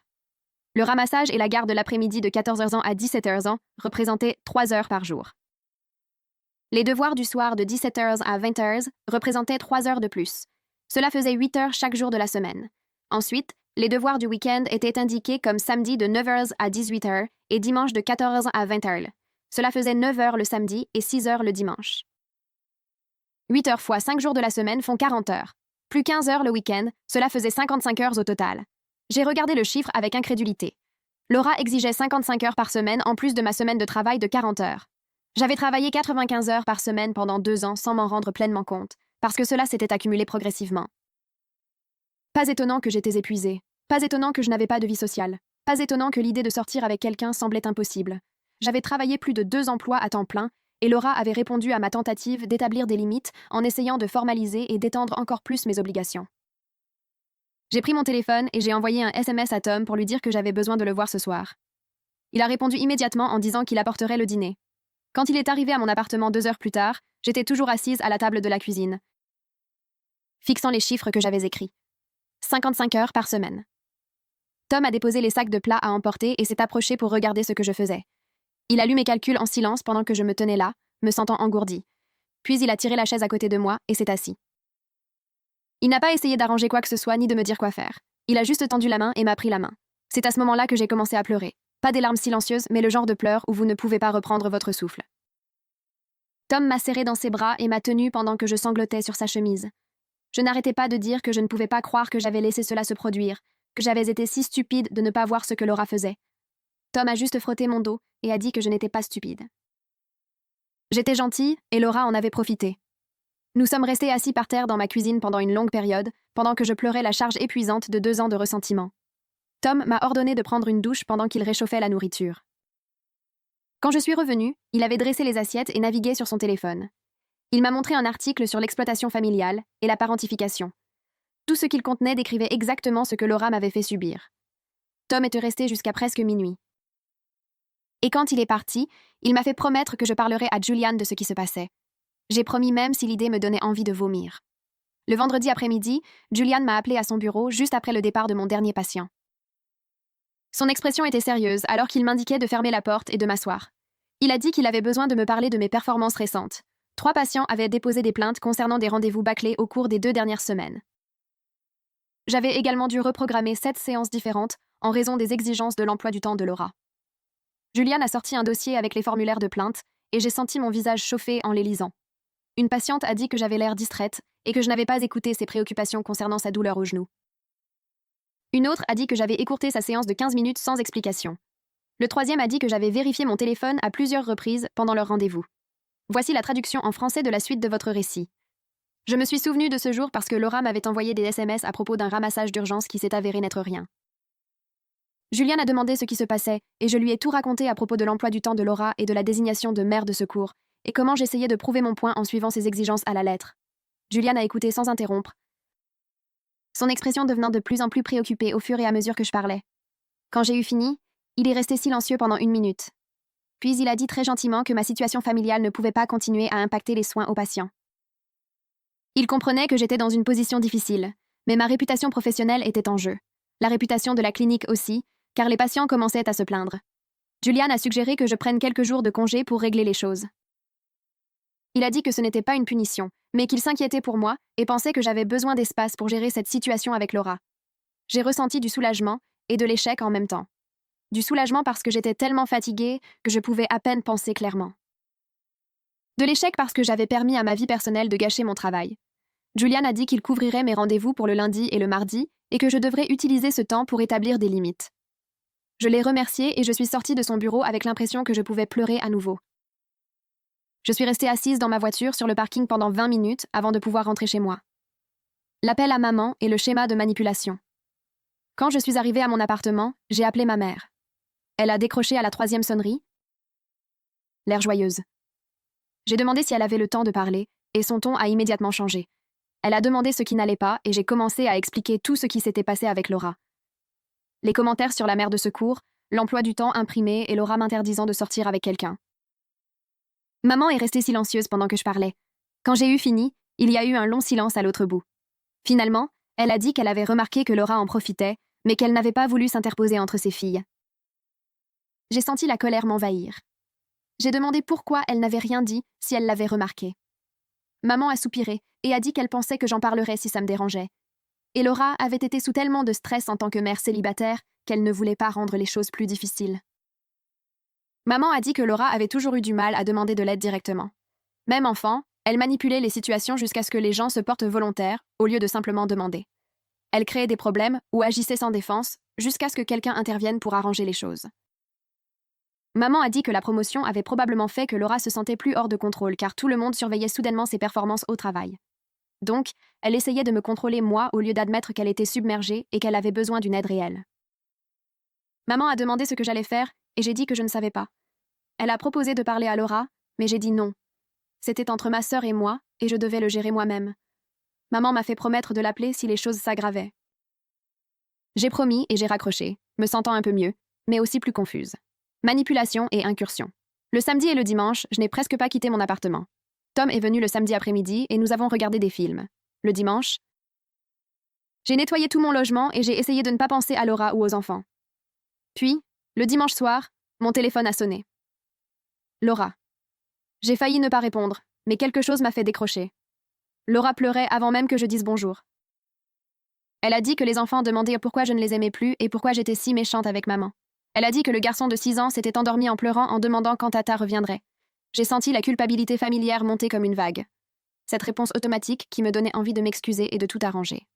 Le ramassage et la garde de l'après-midi de 14h à 17h représentaient 3 heures par jour. Les devoirs du soir de 17h à 20h représentaient 3 heures de plus. Cela faisait 8 heures chaque jour de la semaine. Ensuite, les devoirs du week-end étaient indiqués comme samedi de 9h à 18h et dimanche de 14h à 20h. Cela faisait 9 heures le samedi et 6 heures le dimanche. 8 heures fois 5 jours de la semaine font 40 heures. Plus 15 heures le week-end, cela faisait 55 heures au total. J'ai regardé le chiffre avec incrédulité. Laura exigeait 55 heures par semaine en plus de ma semaine de travail de 40 heures. J'avais travaillé 95 heures par semaine pendant 2 ans sans m'en rendre pleinement compte, parce que cela s'était accumulé progressivement. Pas étonnant que j'étais épuisée. Pas étonnant que je n'avais pas de vie sociale. Pas étonnant que l'idée de sortir avec quelqu'un semblait impossible. J'avais travaillé plus de 2 emplois à temps plein, et Laura avait répondu à ma tentative d'établir des limites en essayant de formaliser et d'étendre encore plus mes obligations. J'ai pris mon téléphone et j'ai envoyé un SMS à Tom pour lui dire que j'avais besoin de le voir ce soir. Il a répondu immédiatement en disant qu'il apporterait le dîner. Quand il est arrivé à mon appartement 2 heures plus tard, j'étais toujours assise à la table de la cuisine, fixant les chiffres que j'avais écrits. 55 heures par semaine. Tom a déposé les sacs de plats à emporter et s'est approché pour regarder ce que je faisais. Il a lu mes calculs en silence pendant que je me tenais là, me sentant engourdie. Puis il a tiré la chaise à côté de moi et s'est assis. Il n'a pas essayé d'arranger quoi que ce soit ni de me dire quoi faire. Il a juste tendu la main et m'a pris la main. C'est à ce moment-là que j'ai commencé à pleurer. Pas des larmes silencieuses, mais le genre de pleurs où vous ne pouvez pas reprendre votre souffle. Tom m'a serré dans ses bras et m'a tenue pendant que je sanglotais sur sa chemise. Je n'arrêtais pas de dire que je ne pouvais pas croire que j'avais laissé cela se produire, que j'avais été si stupide de ne pas voir ce que Laura faisait. Tom a juste frotté mon dos et a dit que je n'étais pas stupide. J'étais gentille et Laura en avait profité. Nous sommes restés assis par terre dans ma cuisine pendant une longue période, pendant que je pleurais la charge épuisante de 2 ans de ressentiment. Tom m'a ordonné de prendre une douche pendant qu'il réchauffait la nourriture. Quand je suis revenue, il avait dressé les assiettes et navigué sur son téléphone. Il m'a montré un article sur l'exploitation familiale et la parentification. Tout ce qu'il contenait décrivait exactement ce que Laura m'avait fait subir. Tom était resté jusqu'à presque minuit. Et quand il est parti, il m'a fait promettre que je parlerais à Julian de ce qui se passait. J'ai promis même si l'idée me donnait envie de vomir. Le vendredi après-midi, Julian m'a appelé à son bureau juste après le départ de mon dernier patient. Son expression était sérieuse alors qu'il m'indiquait de fermer la porte et de m'asseoir. Il a dit qu'il avait besoin de me parler de mes performances récentes. 3 patients avaient déposé des plaintes concernant des rendez-vous bâclés au cours des 2 dernières semaines. J'avais également dû reprogrammer 7 séances différentes en raison des exigences de l'emploi du temps de Laura. Julian a sorti un dossier avec les formulaires de plainte et j'ai senti mon visage chauffer en les lisant. Une patiente a dit que j'avais l'air distraite et que je n'avais pas écouté ses préoccupations concernant sa douleur au genou. Une autre a dit que j'avais écourté sa séance de 15 minutes sans explication. Le troisième a dit que j'avais vérifié mon téléphone à plusieurs reprises pendant leur rendez-vous. Voici la traduction en français de la suite de votre récit. Je me suis souvenue de ce jour parce que Laura m'avait envoyé des SMS à propos d'un ramassage d'urgence qui s'est avéré n'être rien. Julian a demandé ce qui se passait et je lui ai tout raconté à propos de l'emploi du temps de Laura et de la désignation de mère de secours et comment j'essayais de prouver mon point en suivant ses exigences à la lettre. Julian a écouté sans interrompre, son expression devenant de plus en plus préoccupée au fur et à mesure que je parlais. Quand j'ai eu fini, il est resté silencieux pendant 1 minute. Puis il a dit très gentiment que ma situation familiale ne pouvait pas continuer à impacter les soins aux patients. Il comprenait que j'étais dans une position difficile, mais ma réputation professionnelle était en jeu. La réputation de la clinique aussi, car les patients commençaient à se plaindre. Julian a suggéré que je prenne quelques jours de congé pour régler les choses. Il a dit que ce n'était pas une punition, mais qu'il s'inquiétait pour moi et pensait que j'avais besoin d'espace pour gérer cette situation avec Laura. J'ai ressenti du soulagement et de l'échec en même temps. Du soulagement parce que j'étais tellement fatiguée que je pouvais à peine penser clairement. De l'échec parce que j'avais permis à ma vie personnelle de gâcher mon travail. Julian a dit qu'il couvrirait mes rendez-vous pour le lundi et le mardi et que je devrais utiliser ce temps pour établir des limites. Je l'ai remercié et je suis sortie de son bureau avec l'impression que je pouvais pleurer à nouveau. Je suis restée assise dans ma voiture sur le parking pendant 20 minutes avant de pouvoir rentrer chez moi. L'appel à maman et le schéma de manipulation. Quand je suis arrivée à mon appartement, j'ai appelé ma mère. Elle a décroché à la 3e sonnerie, l'air joyeuse. J'ai demandé si elle avait le temps de parler, et son ton a immédiatement changé. Elle a demandé ce qui n'allait pas, et j'ai commencé à expliquer tout ce qui s'était passé avec Laura. Les commentaires sur la mère de secours, l'emploi du temps imprimé et Laura m'interdisant de sortir avec quelqu'un. Maman est restée silencieuse pendant que je parlais. Quand j'ai eu fini, il y a eu un long silence à l'autre bout. Finalement, elle a dit qu'elle avait remarqué que Laura en profitait, mais qu'elle n'avait pas voulu s'interposer entre ses filles. J'ai senti la colère m'envahir. J'ai demandé pourquoi elle n'avait rien dit si elle l'avait remarqué. Maman a soupiré et a dit qu'elle pensait que j'en parlerais si ça me dérangeait. Et Laura avait été sous tellement de stress en tant que mère célibataire qu'elle ne voulait pas rendre les choses plus difficiles. Maman a dit que Laura avait toujours eu du mal à demander de l'aide directement. Même enfant, elle manipulait les situations jusqu'à ce que les gens se portent volontaires au lieu de simplement demander. Elle créait des problèmes ou agissait sans défense jusqu'à ce que quelqu'un intervienne pour arranger les choses. Maman a dit que la promotion avait probablement fait que Laura se sentait plus hors de contrôle car tout le monde surveillait soudainement ses performances au travail. Donc, elle essayait de me contrôler moi au lieu d'admettre qu'elle était submergée et qu'elle avait besoin d'une aide réelle. Maman a demandé ce que j'allais faire et j'ai dit que je ne savais pas. Elle a proposé de parler à Laura, mais j'ai dit non. C'était entre ma sœur et moi et je devais le gérer moi-même. Maman m'a fait promettre de l'appeler si les choses s'aggravaient. J'ai promis et j'ai raccroché, me sentant un peu mieux, mais aussi plus confuse. Manipulation et incursion. Le samedi et le dimanche, je n'ai presque pas quitté mon appartement. Tom est venu le samedi après-midi et nous avons regardé des films. Le dimanche, j'ai nettoyé tout mon logement et j'ai essayé de ne pas penser à Laura ou aux enfants. Puis, le dimanche soir, mon téléphone a sonné. Laura. J'ai failli ne pas répondre, mais quelque chose m'a fait décrocher. Laura pleurait avant même que je dise bonjour. Elle a dit que les enfants demandaient pourquoi je ne les aimais plus et pourquoi j'étais si méchante avec maman. Elle a dit que le garçon de 6 ans s'était endormi en pleurant en demandant quand Tata reviendrait. J'ai senti la culpabilité familière monter comme une vague. Cette réponse automatique qui me donnait envie de m'excuser et de tout arranger.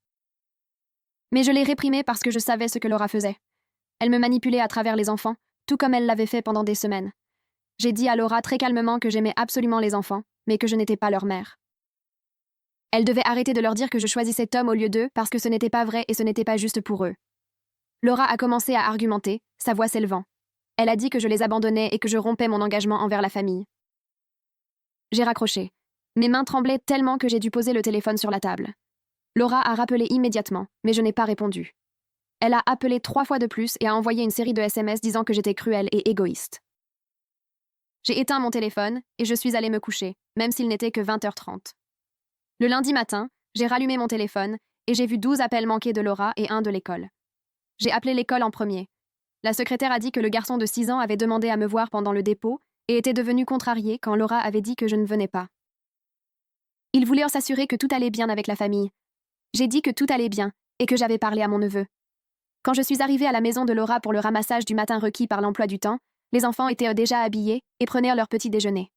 Mais je l'ai réprimée parce que je savais ce que Laura faisait. Elle me manipulait à travers les enfants, tout comme elle l'avait fait pendant des semaines. J'ai dit à Laura très calmement que j'aimais absolument les enfants, mais que je n'étais pas leur mère. Elle devait arrêter de leur dire que je choisissais Tom au lieu d'eux parce que ce n'était pas vrai et ce n'était pas juste pour eux. Laura a commencé à argumenter, sa voix s'élevant. Elle a dit que je les abandonnais et que je rompais mon engagement envers la famille. J'ai raccroché. Mes mains tremblaient tellement que j'ai dû poser le téléphone sur la table. Laura a rappelé immédiatement, mais je n'ai pas répondu. Elle a appelé 3 fois de plus et a envoyé une série de SMS disant que j'étais cruelle et égoïste. J'ai éteint mon téléphone et je suis allée me coucher, même s'il n'était que 20h30. Le lundi matin, j'ai rallumé mon téléphone et j'ai vu 12 appels manqués de Laura et un de l'école. J'ai appelé l'école en premier. La secrétaire a dit que le garçon de 6 ans avait demandé à me voir pendant le dépôt et était devenu contrarié quand Laura avait dit que je ne venais pas. Il voulait s'assurer que tout allait bien avec la famille. J'ai dit que tout allait bien et que j'avais parlé à mon neveu. Quand je suis arrivée à la maison de Laura pour le ramassage du matin requis par l'emploi du temps, les enfants étaient déjà habillés et prenaient leur petit déjeuner.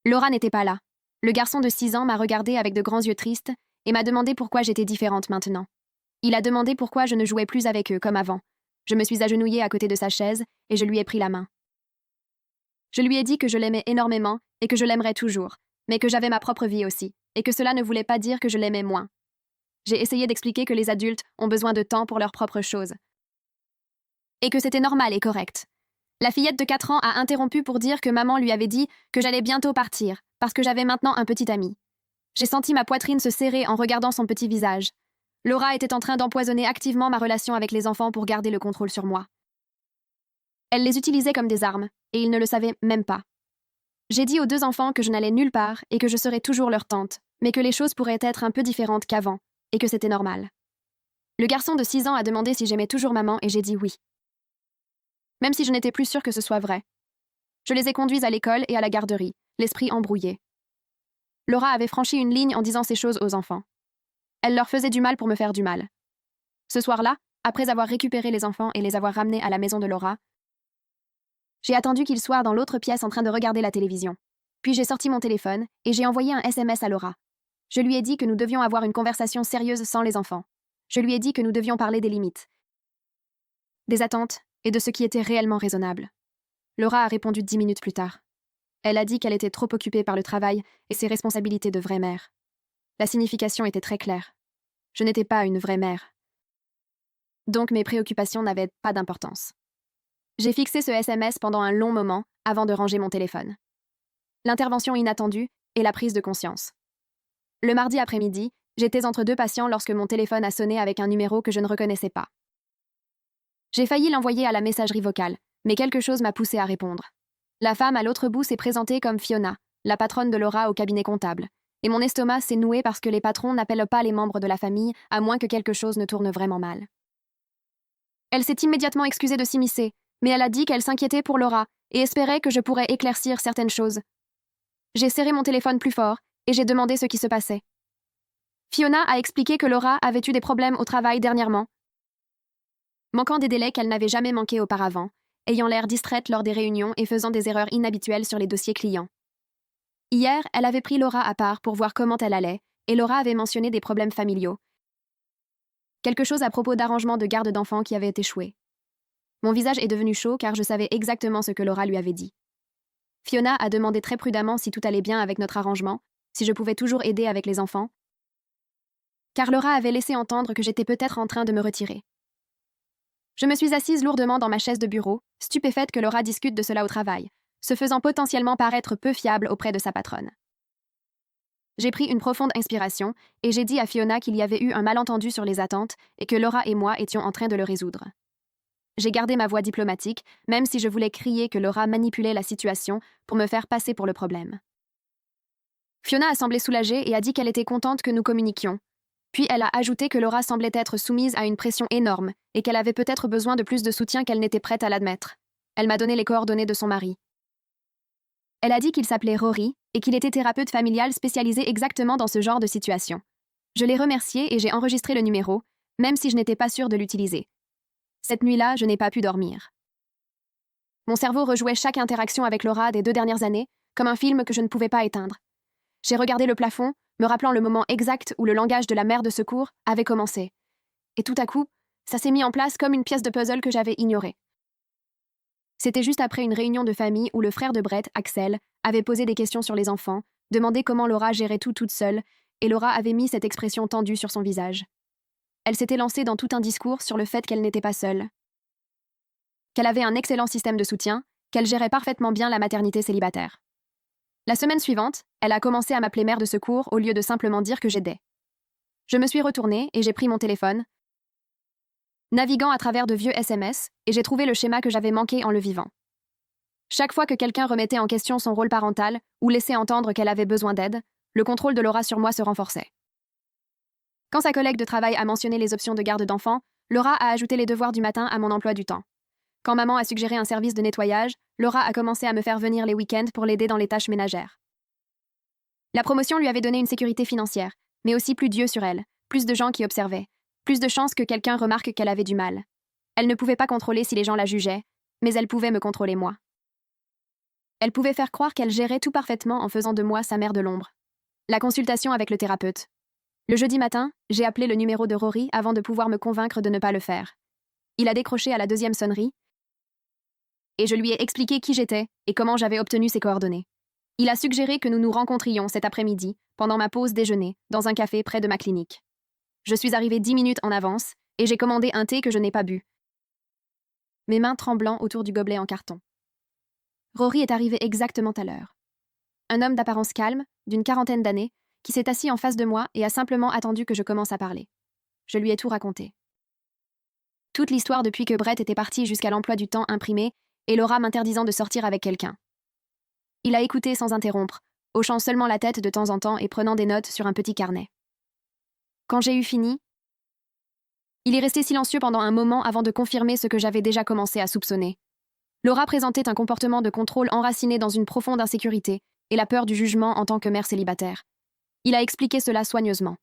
Laura n'était pas là. Le garçon de 6 ans m'a regardée avec de grands yeux tristes et m'a demandé pourquoi j'étais différente maintenant. Il a demandé pourquoi je ne jouais plus avec eux comme avant. Je me suis agenouillée à côté de sa chaise et je lui ai pris la main. Je lui ai dit que je l'aimais énormément et que je l'aimerais toujours, mais que j'avais ma propre vie aussi, et que cela ne voulait pas dire que je l'aimais moins. J'ai essayé d'expliquer que les adultes ont besoin de temps pour leurs propres choses. Et que c'était normal et correct. La fillette de 4 ans a interrompu pour dire que maman lui avait dit que j'allais bientôt partir, parce que j'avais maintenant un petit ami. J'ai senti ma poitrine se serrer en regardant son petit visage. Laura était en train d'empoisonner activement ma relation avec les enfants pour garder le contrôle sur moi. Elle les utilisait comme des armes, et ils ne le savaient même pas. J'ai dit aux 2 enfants que je n'allais nulle part et que je serais toujours leur tante, mais que les choses pourraient être un peu différentes qu'avant, et que c'était normal. Le garçon de 6 ans a demandé si j'aimais toujours maman et j'ai dit oui. Même si je n'étais plus sûre que ce soit vrai. Je les ai conduits à l'école et à la garderie, l'esprit embrouillé. Laura avait franchi une ligne en disant ces choses aux enfants. Elle leur faisait du mal pour me faire du mal. Ce soir-là, après avoir récupéré les enfants et les avoir ramenés à la maison de Laura, j'ai attendu qu'ils soient dans l'autre pièce en train de regarder la télévision. Puis j'ai sorti mon téléphone et j'ai envoyé un SMS à Laura. Je lui ai dit que nous devions avoir une conversation sérieuse sans les enfants. Je lui ai dit que nous devions parler des limites, des attentes et de ce qui était réellement raisonnable. Laura a répondu 10 minutes plus tard. Elle a dit qu'elle était trop occupée par le travail et ses responsabilités de vraie mère. La signification était très claire. Je n'étais pas une vraie mère. Donc mes préoccupations n'avaient pas d'importance. J'ai fixé ce SMS pendant un long moment avant de ranger mon téléphone. L'intervention inattendue et la prise de conscience. Le mardi après-midi, j'étais entre 2 patients lorsque mon téléphone a sonné avec un numéro que je ne reconnaissais pas. J'ai failli l'envoyer à la messagerie vocale, mais quelque chose m'a poussé à répondre. La femme à l'autre bout s'est présentée comme Fiona, la patronne de Laura au cabinet comptable, et mon estomac s'est noué parce que les patrons n'appellent pas les membres de la famille à moins que quelque chose ne tourne vraiment mal. Elle s'est immédiatement excusée de s'immiscer, mais elle a dit qu'elle s'inquiétait pour Laura et espérait que je pourrais éclaircir certaines choses. J'ai serré mon téléphone plus fort et j'ai demandé ce qui se passait. Fiona a expliqué que Laura avait eu des problèmes au travail dernièrement, manquant des délais qu'elle n'avait jamais manqués auparavant, ayant l'air distraite lors des réunions et faisant des erreurs inhabituelles sur les dossiers clients. Hier, elle avait pris Laura à part pour voir comment elle allait, et Laura avait mentionné des problèmes familiaux. Quelque chose à propos d'arrangement de garde d'enfants qui avait échoué. Mon visage est devenu chaud car je savais exactement ce que Laura lui avait dit. Fiona a demandé très prudemment si tout allait bien avec notre arrangement, si je pouvais toujours aider avec les enfants, car Laura avait laissé entendre que j'étais peut-être en train de me retirer. Je me suis assise lourdement dans ma chaise de bureau, stupéfaite que Laura discute de cela au travail, se faisant potentiellement paraître peu fiable auprès de sa patronne. J'ai pris une profonde inspiration et j'ai dit à Fiona qu'il y avait eu un malentendu sur les attentes et que Laura et moi étions en train de le résoudre. J'ai gardé ma voix diplomatique, même si je voulais crier que Laura manipulait la situation pour me faire passer pour le problème. Fiona a semblé soulagée et a dit qu'elle était contente que nous communiquions. Puis elle a ajouté que Laura semblait être soumise à une pression énorme et qu'elle avait peut-être besoin de plus de soutien qu'elle n'était prête à l'admettre. Elle m'a donné les coordonnées de son mari. Elle a dit qu'il s'appelait Rory et qu'il était thérapeute familial spécialisé exactement dans ce genre de situation. Je l'ai remercié et j'ai enregistré le numéro, même si je n'étais pas sûre de l'utiliser. Cette nuit-là, je n'ai pas pu dormir. Mon cerveau rejouait chaque interaction avec Laura des 2 dernières années, comme un film que je ne pouvais pas éteindre. J'ai regardé le plafond, me rappelant le moment exact où le langage de la mère de secours avait commencé. Et tout à coup, ça s'est mis en place comme une pièce de puzzle que j'avais ignorée. C'était juste après une réunion de famille où le frère de Brett, Axel, avait posé des questions sur les enfants, demandé comment Laura gérait tout toute seule, et Laura avait mis cette expression tendue sur son visage. Elle s'était lancée dans tout un discours sur le fait qu'elle n'était pas seule, qu'elle avait un excellent système de soutien, qu'elle gérait parfaitement bien la maternité célibataire. La semaine suivante, elle a commencé à m'appeler mère de secours au lieu de simplement dire que j'aidais. Je me suis retournée et j'ai pris mon téléphone, naviguant à travers de vieux SMS, et j'ai trouvé le schéma que j'avais manqué en le vivant. Chaque fois que quelqu'un remettait en question son rôle parental ou laissait entendre qu'elle avait besoin d'aide, le contrôle de Laura sur moi se renforçait. Quand sa collègue de travail a mentionné les options de garde d'enfants, Laura a ajouté les devoirs du matin à mon emploi du temps. Quand maman a suggéré un service de nettoyage, Laura a commencé à me faire venir les week-ends pour l'aider dans les tâches ménagères. La promotion lui avait donné une sécurité financière, mais aussi plus d'yeux sur elle, plus de gens qui observaient, plus de chances que quelqu'un remarque qu'elle avait du mal. Elle ne pouvait pas contrôler si les gens la jugeaient, mais elle pouvait me contrôler moi. Elle pouvait faire croire qu'elle gérait tout parfaitement en faisant de moi sa mère de l'ombre. La consultation avec le thérapeute. Le jeudi matin, j'ai appelé le numéro de Rory avant de pouvoir me convaincre de ne pas le faire. Il a décroché à la 2e sonnerie, et je lui ai expliqué qui j'étais et comment j'avais obtenu ses coordonnées. Il a suggéré que nous nous rencontrions cet après-midi, pendant ma pause déjeuner, dans un café près de ma clinique. Je suis arrivée 10 minutes en avance, et j'ai commandé un thé que je n'ai pas bu, mes mains tremblant autour du gobelet en carton. Rory est arrivé exactement à l'heure. Un homme d'apparence calme, d'une 40aine d'années, qui s'est assis en face de moi et a simplement attendu que je commence à parler. Je lui ai tout raconté. Toute l'histoire depuis que Brett était parti jusqu'à l'emploi du temps imprimé et Laura m'interdisant de sortir avec quelqu'un. Il a écouté sans interrompre, hochant seulement la tête de temps en temps et prenant des notes sur un petit carnet. Quand j'ai eu fini, il est resté silencieux pendant un moment avant de confirmer ce que j'avais déjà commencé à soupçonner. Laura présentait un comportement de contrôle enraciné dans une profonde insécurité et la peur du jugement en tant que mère célibataire. Il a expliqué cela soigneusement.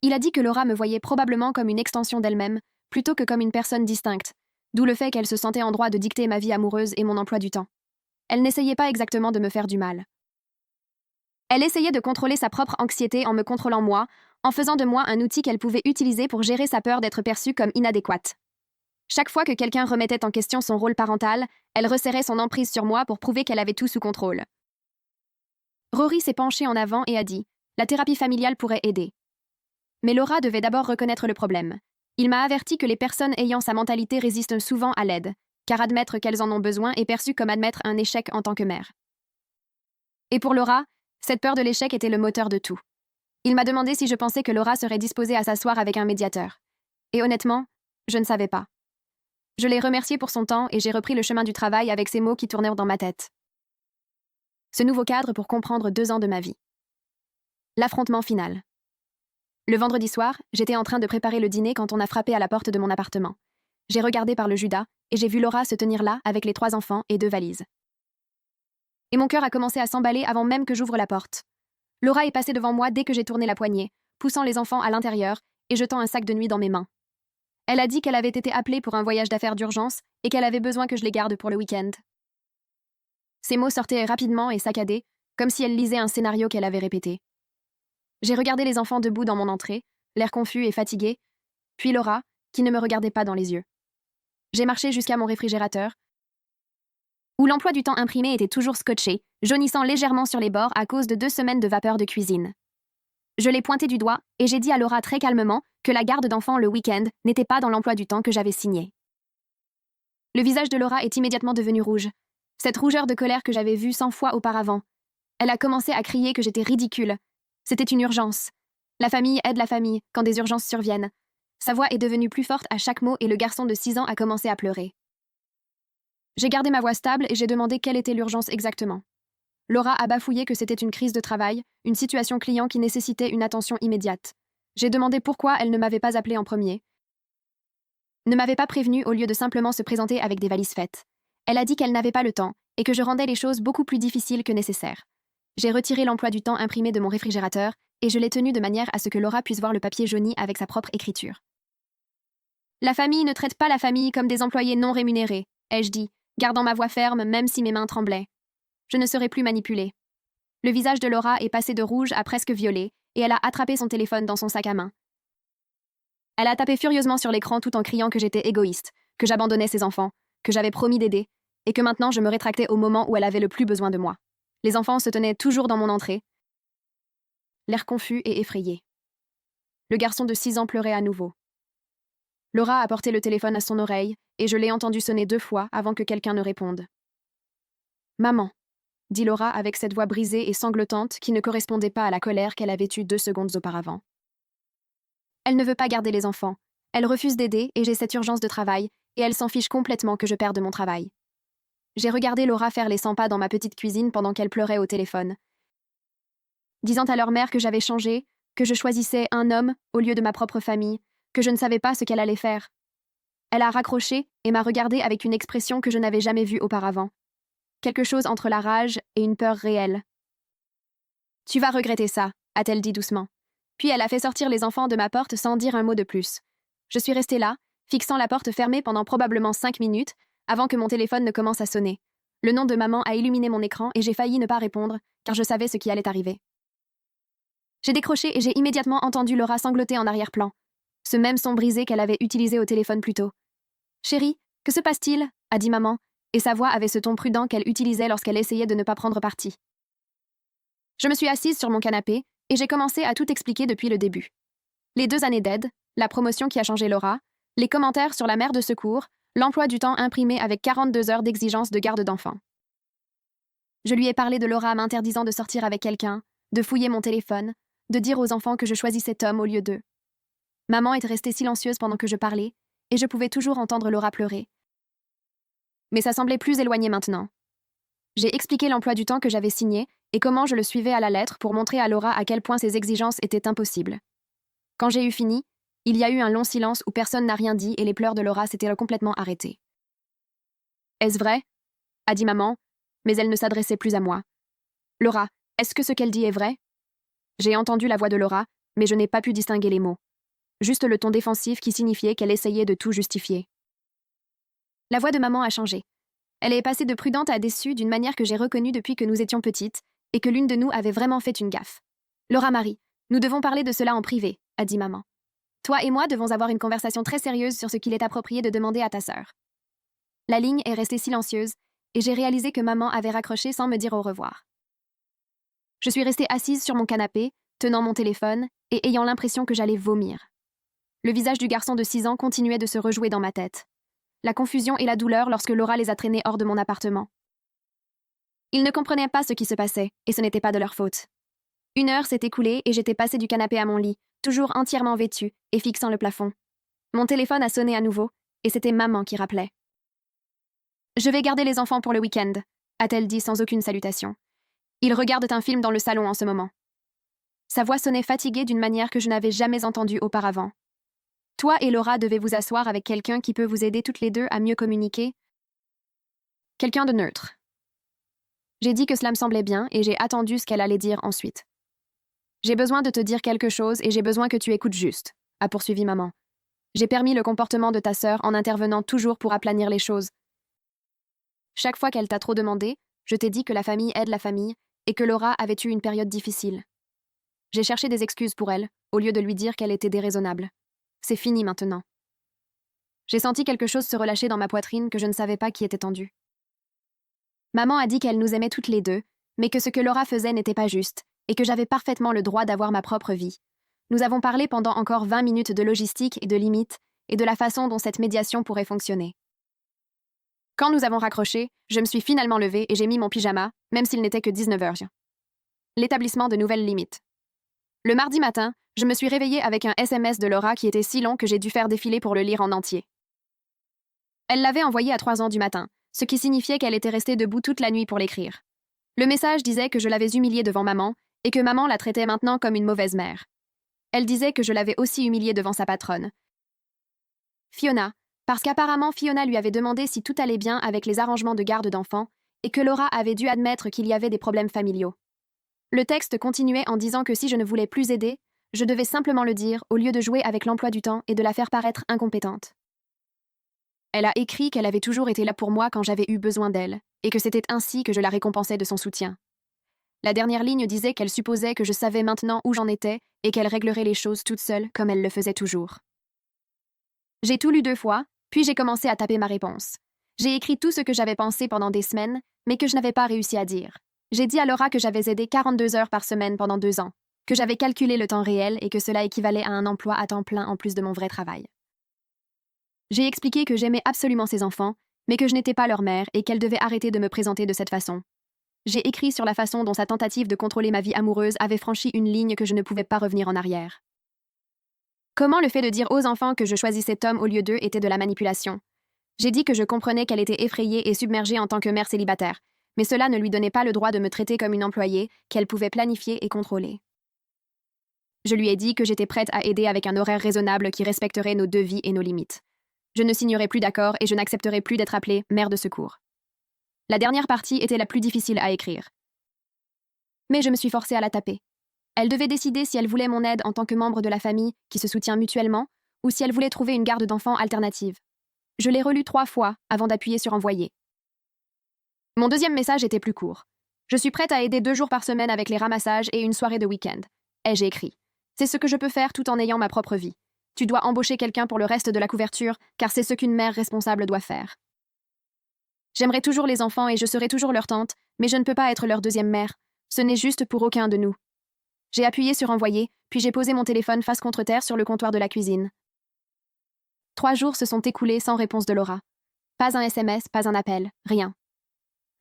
Il a dit que Laura me voyait probablement comme une extension d'elle-même, plutôt que comme une personne distincte, d'où le fait qu'elle se sentait en droit de dicter ma vie amoureuse et mon emploi du temps. Elle n'essayait pas exactement de me faire du mal. Elle essayait de contrôler sa propre anxiété en me contrôlant moi, en faisant de moi un outil qu'elle pouvait utiliser pour gérer sa peur d'être perçue comme inadéquate. Chaque fois que quelqu'un remettait en question son rôle parental, elle resserrait son emprise sur moi pour prouver qu'elle avait tout sous contrôle. Rory s'est penché en avant et a dit « La thérapie familiale pourrait aider ». Mais Laura devait d'abord reconnaître le problème. Il m'a averti que les personnes ayant sa mentalité résistent souvent à l'aide, car admettre qu'elles en ont besoin est perçu comme admettre un échec en tant que mère. Et pour Laura, cette peur de l'échec était le moteur de tout. Il m'a demandé si je pensais que Laura serait disposée à s'asseoir avec un médiateur. Et honnêtement, je ne savais pas. Je l'ai remercié pour son temps et j'ai repris le chemin du travail avec ces mots qui tournèrent dans ma tête. Ce nouveau cadre pour comprendre 2 ans de ma vie. L'affrontement final. Le vendredi soir, j'étais en train de préparer le dîner quand on a frappé à la porte de mon appartement. J'ai regardé par le Judas et j'ai vu Laura se tenir là avec les 3 enfants et 2 valises. Et mon cœur a commencé à s'emballer avant même que j'ouvre la porte. Laura est passée devant moi dès que j'ai tourné la poignée, poussant les enfants à l'intérieur et jetant un sac de nuit dans mes mains. Elle a dit qu'elle avait été appelée pour un voyage d'affaires d'urgence et qu'elle avait besoin que je les garde pour le week-end. Ces mots sortaient rapidement et saccadés, comme si elle lisait un scénario qu'elle avait répété. J'ai regardé les enfants debout dans mon entrée, l'air confus et fatigué, puis Laura, qui ne me regardait pas dans les yeux. J'ai marché jusqu'à mon réfrigérateur, où l'emploi du temps imprimé était toujours scotché, jaunissant légèrement sur les bords à cause de 2 semaines de vapeur de cuisine. Je l'ai pointé du doigt et j'ai dit à Laura très calmement que la garde d'enfants le week-end n'était pas dans l'emploi du temps que j'avais signé. Le visage de Laura est immédiatement devenu rouge. Cette rougeur de colère que j'avais vue 100 fois auparavant. Elle a commencé à crier que j'étais ridicule. C'était une urgence. La famille aide la famille quand des urgences surviennent. Sa voix est devenue plus forte à chaque mot et le garçon de 6 ans a commencé à pleurer. J'ai gardé ma voix stable et j'ai demandé quelle était l'urgence exactement. Laura a bafouillé que c'était une crise de travail, une situation client qui nécessitait une attention immédiate. J'ai demandé pourquoi elle ne m'avait pas appelé en premier. Ne m'avait pas prévenu au lieu de simplement se présenter avec des valises faites. Elle a dit qu'elle n'avait pas le temps et que je rendais les choses beaucoup plus difficiles que nécessaire. J'ai retiré l'emploi du temps imprimé de mon réfrigérateur et je l'ai tenu de manière à ce que Laura puisse voir le papier jauni avec sa propre écriture. La famille ne traite pas la famille comme des employés non rémunérés, ai-je dit, gardant ma voix ferme même si mes mains tremblaient. Je ne serai plus manipulée. Le visage de Laura est passé de rouge à presque violet et elle a attrapé son téléphone dans son sac à main. Elle a tapé furieusement sur l'écran tout en criant que j'étais égoïste, que j'abandonnais ses enfants, que j'avais promis d'aider, et que maintenant je me rétractais au moment où elle avait le plus besoin de moi. Les enfants se tenaient toujours dans mon entrée, l'air confus et effrayé. Le garçon de 6 ans pleurait à nouveau. Laura a porté le téléphone à son oreille, et je l'ai entendu sonner 2 fois avant que quelqu'un ne réponde. « Maman », dit Laura avec cette voix brisée et sanglotante qui ne correspondait pas à la colère qu'elle avait eue 2 secondes auparavant. Elle ne veut pas garder les enfants. Elle refuse d'aider et j'ai cette urgence de travail, et elle s'en fiche complètement que je perde mon travail. J'ai regardé Laura faire les 100 pas dans ma petite cuisine pendant qu'elle pleurait au téléphone, disant à leur mère que j'avais changé, que je choisissais un homme au lieu de ma propre famille, que je ne savais pas ce qu'elle allait faire. Elle a raccroché et m'a regardée avec une expression que je n'avais jamais vue auparavant. Quelque chose entre la rage et une peur réelle. « Tu vas regretter ça », a-t-elle dit doucement. Puis elle a fait sortir les enfants de ma porte sans dire un mot de plus. Je suis restée là, fixant la porte fermée pendant probablement 5 minutes, avant que mon téléphone ne commence à sonner. Le nom de maman a illuminé mon écran et j'ai failli ne pas répondre, car je savais ce qui allait arriver. J'ai décroché et j'ai immédiatement entendu Laura sangloter en arrière-plan. Ce même son brisé qu'elle avait utilisé au téléphone plus tôt. « Chérie, que se passe-t-il » a dit maman, et sa voix avait ce ton prudent qu'elle utilisait lorsqu'elle essayait de ne pas prendre parti. Je me suis assise sur mon canapé, et j'ai commencé à tout expliquer depuis le début. Les 2 années d'aide, la promotion qui a changé Laura, les commentaires sur la mère de secours, l'emploi du temps imprimé avec 42 heures d'exigence de garde d'enfants. Je lui ai parlé de Laura m'interdisant de sortir avec quelqu'un, de fouiller mon téléphone, de dire aux enfants que je choisissais Tom au lieu d'eux. Maman était restée silencieuse pendant que je parlais, et je pouvais toujours entendre Laura pleurer. Mais ça semblait plus éloigné maintenant. J'ai expliqué l'emploi du temps que j'avais signé et comment je le suivais à la lettre pour montrer à Laura à quel point ses exigences étaient impossibles. Quand j'ai eu fini, il y a eu un long silence où personne n'a rien dit et les pleurs de Laura s'étaient complètement arrêtés. « Est-ce vrai ?» a dit maman, mais elle ne s'adressait plus à moi. « Laura, est-ce que ce qu'elle dit est vrai ?» J'ai entendu la voix de Laura, mais je n'ai pas pu distinguer les mots. Juste le ton défensif qui signifiait qu'elle essayait de tout justifier. La voix de maman a changé. Elle est passée de prudente à déçue d'une manière que j'ai reconnue depuis que nous étions petites et que l'une de nous avait vraiment fait une gaffe. « Laura Marie, nous devons parler de cela en privé, » a dit maman. « Toi et moi devons avoir une conversation très sérieuse sur ce qu'il est approprié de demander à ta sœur. » La ligne est restée silencieuse et j'ai réalisé que maman avait raccroché sans me dire au revoir. Je suis restée assise sur mon canapé, tenant mon téléphone et ayant l'impression que j'allais vomir. Le visage du garçon de 6 ans continuait de se rejouer dans ma tête. La confusion et la douleur lorsque Laura les a traînés hors de mon appartement. Ils ne comprenaient pas ce qui se passait, et ce n'était pas de leur faute. 1 heure s'est écoulée et j'étais passée du canapé à mon lit, toujours entièrement vêtue et fixant le plafond. Mon téléphone a sonné à nouveau, et c'était maman qui rappelait. « Je vais garder les enfants pour le week-end », a-t-elle dit sans aucune salutation. Ils regardent un film dans le salon en ce moment. Sa voix sonnait fatiguée d'une manière que je n'avais jamais entendue auparavant. Toi et Laura devez vous asseoir avec quelqu'un qui peut vous aider toutes les deux à mieux communiquer. Quelqu'un de neutre. J'ai dit que cela me semblait bien et j'ai attendu ce qu'elle allait dire ensuite. J'ai besoin de te dire quelque chose et j'ai besoin que tu écoutes juste, a poursuivi maman. J'ai permis le comportement de ta sœur en intervenant toujours pour aplanir les choses. Chaque fois qu'elle t'a trop demandé, je t'ai dit que la famille aide la famille et que Laura avait eu une période difficile. J'ai cherché des excuses pour elle, au lieu de lui dire qu'elle était déraisonnable. C'est fini maintenant. J'ai senti quelque chose se relâcher dans ma poitrine que je ne savais pas qui était tendu. Maman a dit qu'elle nous aimait toutes les deux, mais que ce que Laura faisait n'était pas juste, et que j'avais parfaitement le droit d'avoir ma propre vie. Nous avons parlé pendant encore 20 minutes de logistique et de limites, et de la façon dont cette médiation pourrait fonctionner. Quand nous avons raccroché, je me suis finalement levée et j'ai mis mon pyjama, même s'il n'était que 19h. L'établissement de nouvelles limites. Le mardi matin, je me suis réveillée avec un SMS de Laura qui était si long que j'ai dû faire défiler pour le lire en entier. Elle l'avait envoyé à 3h du matin, ce qui signifiait qu'elle était restée debout toute la nuit pour l'écrire. Le message disait que je l'avais humiliée devant maman et que maman la traitait maintenant comme une mauvaise mère. Elle disait que je l'avais aussi humiliée devant sa patronne, Fiona, parce qu'apparemment Fiona lui avait demandé si tout allait bien avec les arrangements de garde d'enfants et que Laura avait dû admettre qu'il y avait des problèmes familiaux. Le texte continuait en disant que si je ne voulais plus aider, je devais simplement le dire au lieu de jouer avec l'emploi du temps et de la faire paraître incompétente. Elle a écrit qu'elle avait toujours été là pour moi quand j'avais eu besoin d'elle, et que c'était ainsi que je la récompensais de son soutien. La dernière ligne disait qu'elle supposait que je savais maintenant où j'en étais et qu'elle réglerait les choses toute seule comme elle le faisait toujours. J'ai tout lu 2 fois, puis j'ai commencé à taper ma réponse. J'ai écrit tout ce que j'avais pensé pendant des semaines, mais que je n'avais pas réussi à dire. J'ai dit à Laura que j'avais aidé 42 heures par semaine pendant 2 ans, que j'avais calculé le temps réel et que cela équivalait à un emploi à temps plein en plus de mon vrai travail. J'ai expliqué que j'aimais absolument ces enfants, mais que je n'étais pas leur mère et qu'elle devait arrêter de me présenter de cette façon. J'ai écrit sur la façon dont sa tentative de contrôler ma vie amoureuse avait franchi une ligne que je ne pouvais pas revenir en arrière. Comment le fait de dire aux enfants que je choisissais Tom au lieu d'eux était de la manipulation. J'ai dit que je comprenais qu'elle était effrayée et submergée en tant que mère célibataire, mais cela ne lui donnait pas le droit de me traiter comme une employée qu'elle pouvait planifier et contrôler. Je lui ai dit que j'étais prête à aider avec un horaire raisonnable qui respecterait nos 2 vies et nos limites. Je ne signerai plus d'accord et je n'accepterai plus d'être appelée mère de secours. La dernière partie était la plus difficile à écrire. Mais je me suis forcée à la taper. Elle devait décider si elle voulait mon aide en tant que membre de la famille qui se soutient mutuellement ou si elle voulait trouver une garde d'enfants alternative. Je l'ai relu 3 fois avant d'appuyer sur envoyer. Mon deuxième message était plus court. Je suis prête à aider 2 jours par semaine avec les ramassages et une soirée de week-end. Ai-je écrit. C'est ce que je peux faire tout en ayant ma propre vie. Tu dois embaucher quelqu'un pour le reste de la couverture, car c'est ce qu'une mère responsable doit faire. J'aimerai toujours les enfants et je serai toujours leur tante, mais je ne peux pas être leur deuxième mère. Ce n'est juste pour aucun de nous. J'ai appuyé sur envoyer, puis j'ai posé mon téléphone face contre terre sur le comptoir de la cuisine. 3 jours se sont écoulés sans réponse de Laura. Pas un SMS, pas un appel, rien.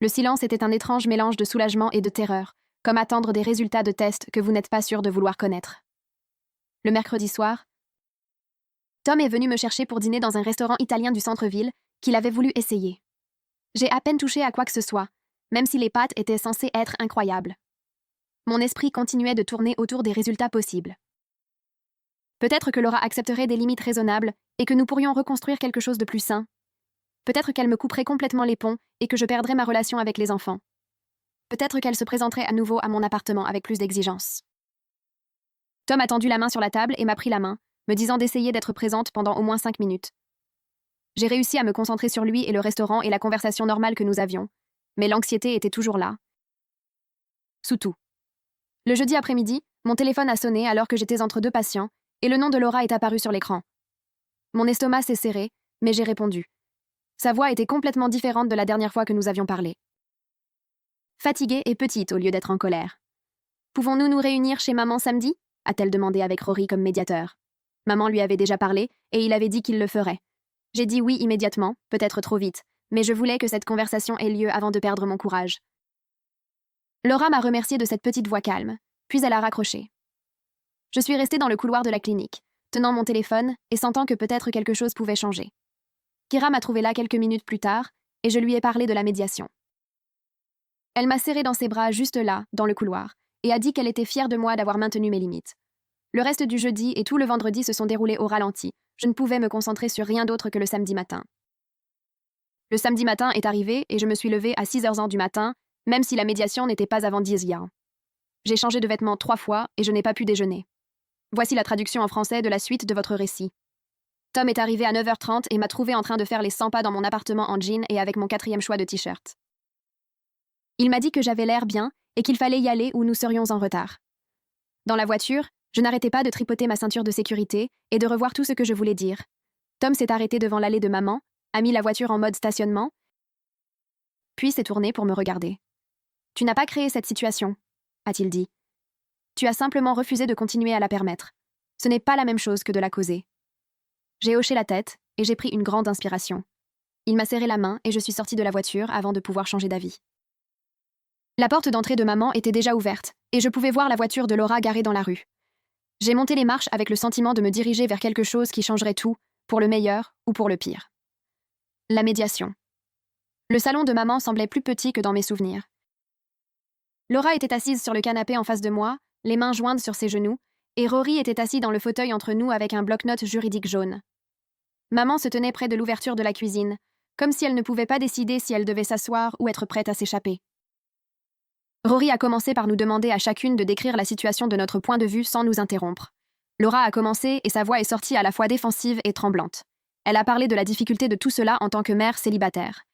Le silence était un étrange mélange de soulagement et de terreur, comme attendre des résultats de tests que vous n'êtes pas sûr de vouloir connaître. Le mercredi soir, Tom est venu me chercher pour dîner dans un restaurant italien du centre-ville qu'il avait voulu essayer. J'ai à peine touché à quoi que ce soit, même si les pâtes étaient censées être incroyables. Mon esprit continuait de tourner autour des résultats possibles. Peut-être que Laura accepterait des limites raisonnables et que nous pourrions reconstruire quelque chose de plus sain. Peut-être qu'elle me couperait complètement les ponts et que je perdrais ma relation avec les enfants. Peut-être qu'elle se présenterait à nouveau à mon appartement avec plus d'exigence. Tom a tendu la main sur la table et m'a pris la main, me disant d'essayer d'être présente pendant au moins 5 minutes. J'ai réussi à me concentrer sur lui et le restaurant et la conversation normale que nous avions, mais l'anxiété était toujours là. Sous tout. Le jeudi après-midi, mon téléphone a sonné alors que j'étais entre 2 patients, et le nom de Laura est apparu sur l'écran. Mon estomac s'est serré, mais j'ai répondu. Sa voix était complètement différente de la dernière fois que nous avions parlé. Fatiguée et petite au lieu d'être en colère. Pouvons-nous nous réunir chez maman samedi ? A-t-elle demandé avec Rory comme médiateur. Maman lui avait déjà parlé, et il avait dit qu'il le ferait. J'ai dit oui immédiatement, peut-être trop vite, mais je voulais que cette conversation ait lieu avant de perdre mon courage. Laura m'a remercié de cette petite voix calme, puis elle a raccroché. Je suis restée dans le couloir de la clinique, tenant mon téléphone et sentant que peut-être quelque chose pouvait changer. Kira m'a trouvée là quelques minutes plus tard, et je lui ai parlé de la médiation. Elle m'a serrée dans ses bras juste là, dans le couloir, et a dit qu'elle était fière de moi d'avoir maintenu mes limites. Le reste du jeudi et tout le vendredi se sont déroulés au ralenti. Je ne pouvais me concentrer sur rien d'autre que le samedi matin. Le samedi matin est arrivé et je me suis levée à 6h du matin, même si la médiation n'était pas avant 10h. J'ai changé de vêtements 3 fois et je n'ai pas pu déjeuner. Voici la traduction en français de la suite de votre récit. Tom est arrivé à 9h30 et m'a trouvé en train de faire les 100 pas dans mon appartement en jean et avec mon 4e choix de t-shirt. Il m'a dit que j'avais l'air bien et qu'il fallait y aller ou nous serions en retard. Dans la voiture, je n'arrêtais pas de tripoter ma ceinture de sécurité et de revoir tout ce que je voulais dire. Tom s'est arrêté devant l'allée de maman, a mis la voiture en mode stationnement, puis s'est tourné pour me regarder. « Tu n'as pas créé cette situation, » a-t-il dit. « Tu as simplement refusé de continuer à la permettre. Ce n'est pas la même chose que de la causer. » J'ai hoché la tête et j'ai pris une grande inspiration. Il m'a serré la main et je suis sortie de la voiture avant de pouvoir changer d'avis. La porte d'entrée de maman était déjà ouverte et je pouvais voir la voiture de Laura garée dans la rue. J'ai monté les marches avec le sentiment de me diriger vers quelque chose qui changerait tout, pour le meilleur ou pour le pire. La médiation. Le salon de maman semblait plus petit que dans mes souvenirs. Laura était assise sur le canapé en face de moi, les mains jointes sur ses genoux, et Rory était assis dans le fauteuil entre nous avec un bloc-notes juridique jaune. Maman se tenait près de l'ouverture de la cuisine, comme si elle ne pouvait pas décider si elle devait s'asseoir ou être prête à s'échapper. Rory a commencé par nous demander à chacune de décrire la situation de notre point de vue sans nous interrompre. Laura a commencé et sa voix est sortie à la fois défensive et tremblante. Elle a parlé de la difficulté de tout cela en tant que mère célibataire.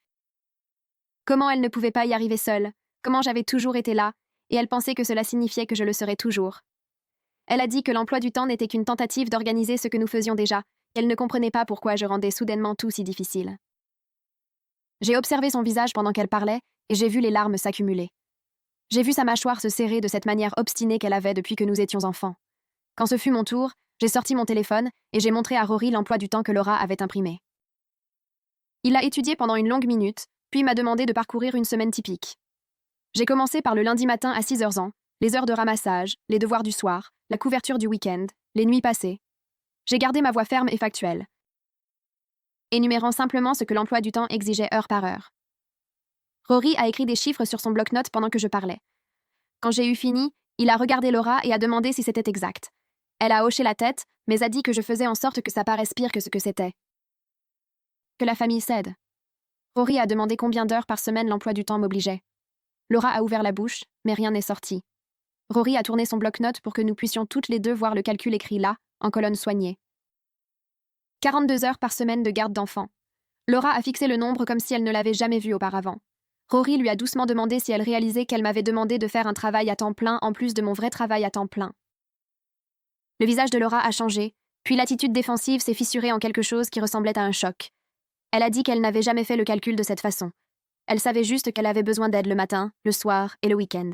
Comment elle ne pouvait pas y arriver seule, comment j'avais toujours été là, et elle pensait que cela signifiait que je le serais toujours. Elle a dit que l'emploi du temps n'était qu'une tentative d'organiser ce que nous faisions déjà, qu'elle ne comprenait pas pourquoi je rendais soudainement tout si difficile. J'ai observé son visage pendant qu'elle parlait, et j'ai vu les larmes s'accumuler. J'ai vu sa mâchoire se serrer de cette manière obstinée qu'elle avait depuis que nous étions enfants. Quand ce fut mon tour, j'ai sorti mon téléphone et j'ai montré à Rory l'emploi du temps que Laura avait imprimé. Il l'a étudié pendant une longue minute, puis m'a demandé de parcourir une semaine typique. J'ai commencé par le lundi matin à 6h, les heures de ramassage, les devoirs du soir, la couverture du week-end, les nuits passées. J'ai gardé ma voix ferme et factuelle, énumérant simplement ce que l'emploi du temps exigeait heure par heure. Rory a écrit des chiffres sur son bloc-notes pendant que je parlais. Quand j'ai eu fini, il a regardé Laura et a demandé si c'était exact. Elle a hoché la tête, mais a dit que je faisais en sorte que ça paraisse pire que ce que c'était. Que la famille cède. Rory a demandé combien d'heures par semaine l'emploi du temps m'obligeait. Laura a ouvert la bouche, mais rien n'est sorti. Rory a tourné son bloc-notes pour que nous puissions toutes les deux voir le calcul écrit là, en colonne soignée. 42 heures par semaine de garde d'enfant. Laura a fixé le nombre comme si elle ne l'avait jamais vu auparavant. Rory lui a doucement demandé si elle réalisait qu'elle m'avait demandé de faire un travail à temps plein en plus de mon vrai travail à temps plein. Le visage de Laura a changé, puis l'attitude défensive s'est fissurée en quelque chose qui ressemblait à un choc. Elle a dit qu'elle n'avait jamais fait le calcul de cette façon. Elle savait juste qu'elle avait besoin d'aide le matin, le soir et le week-end.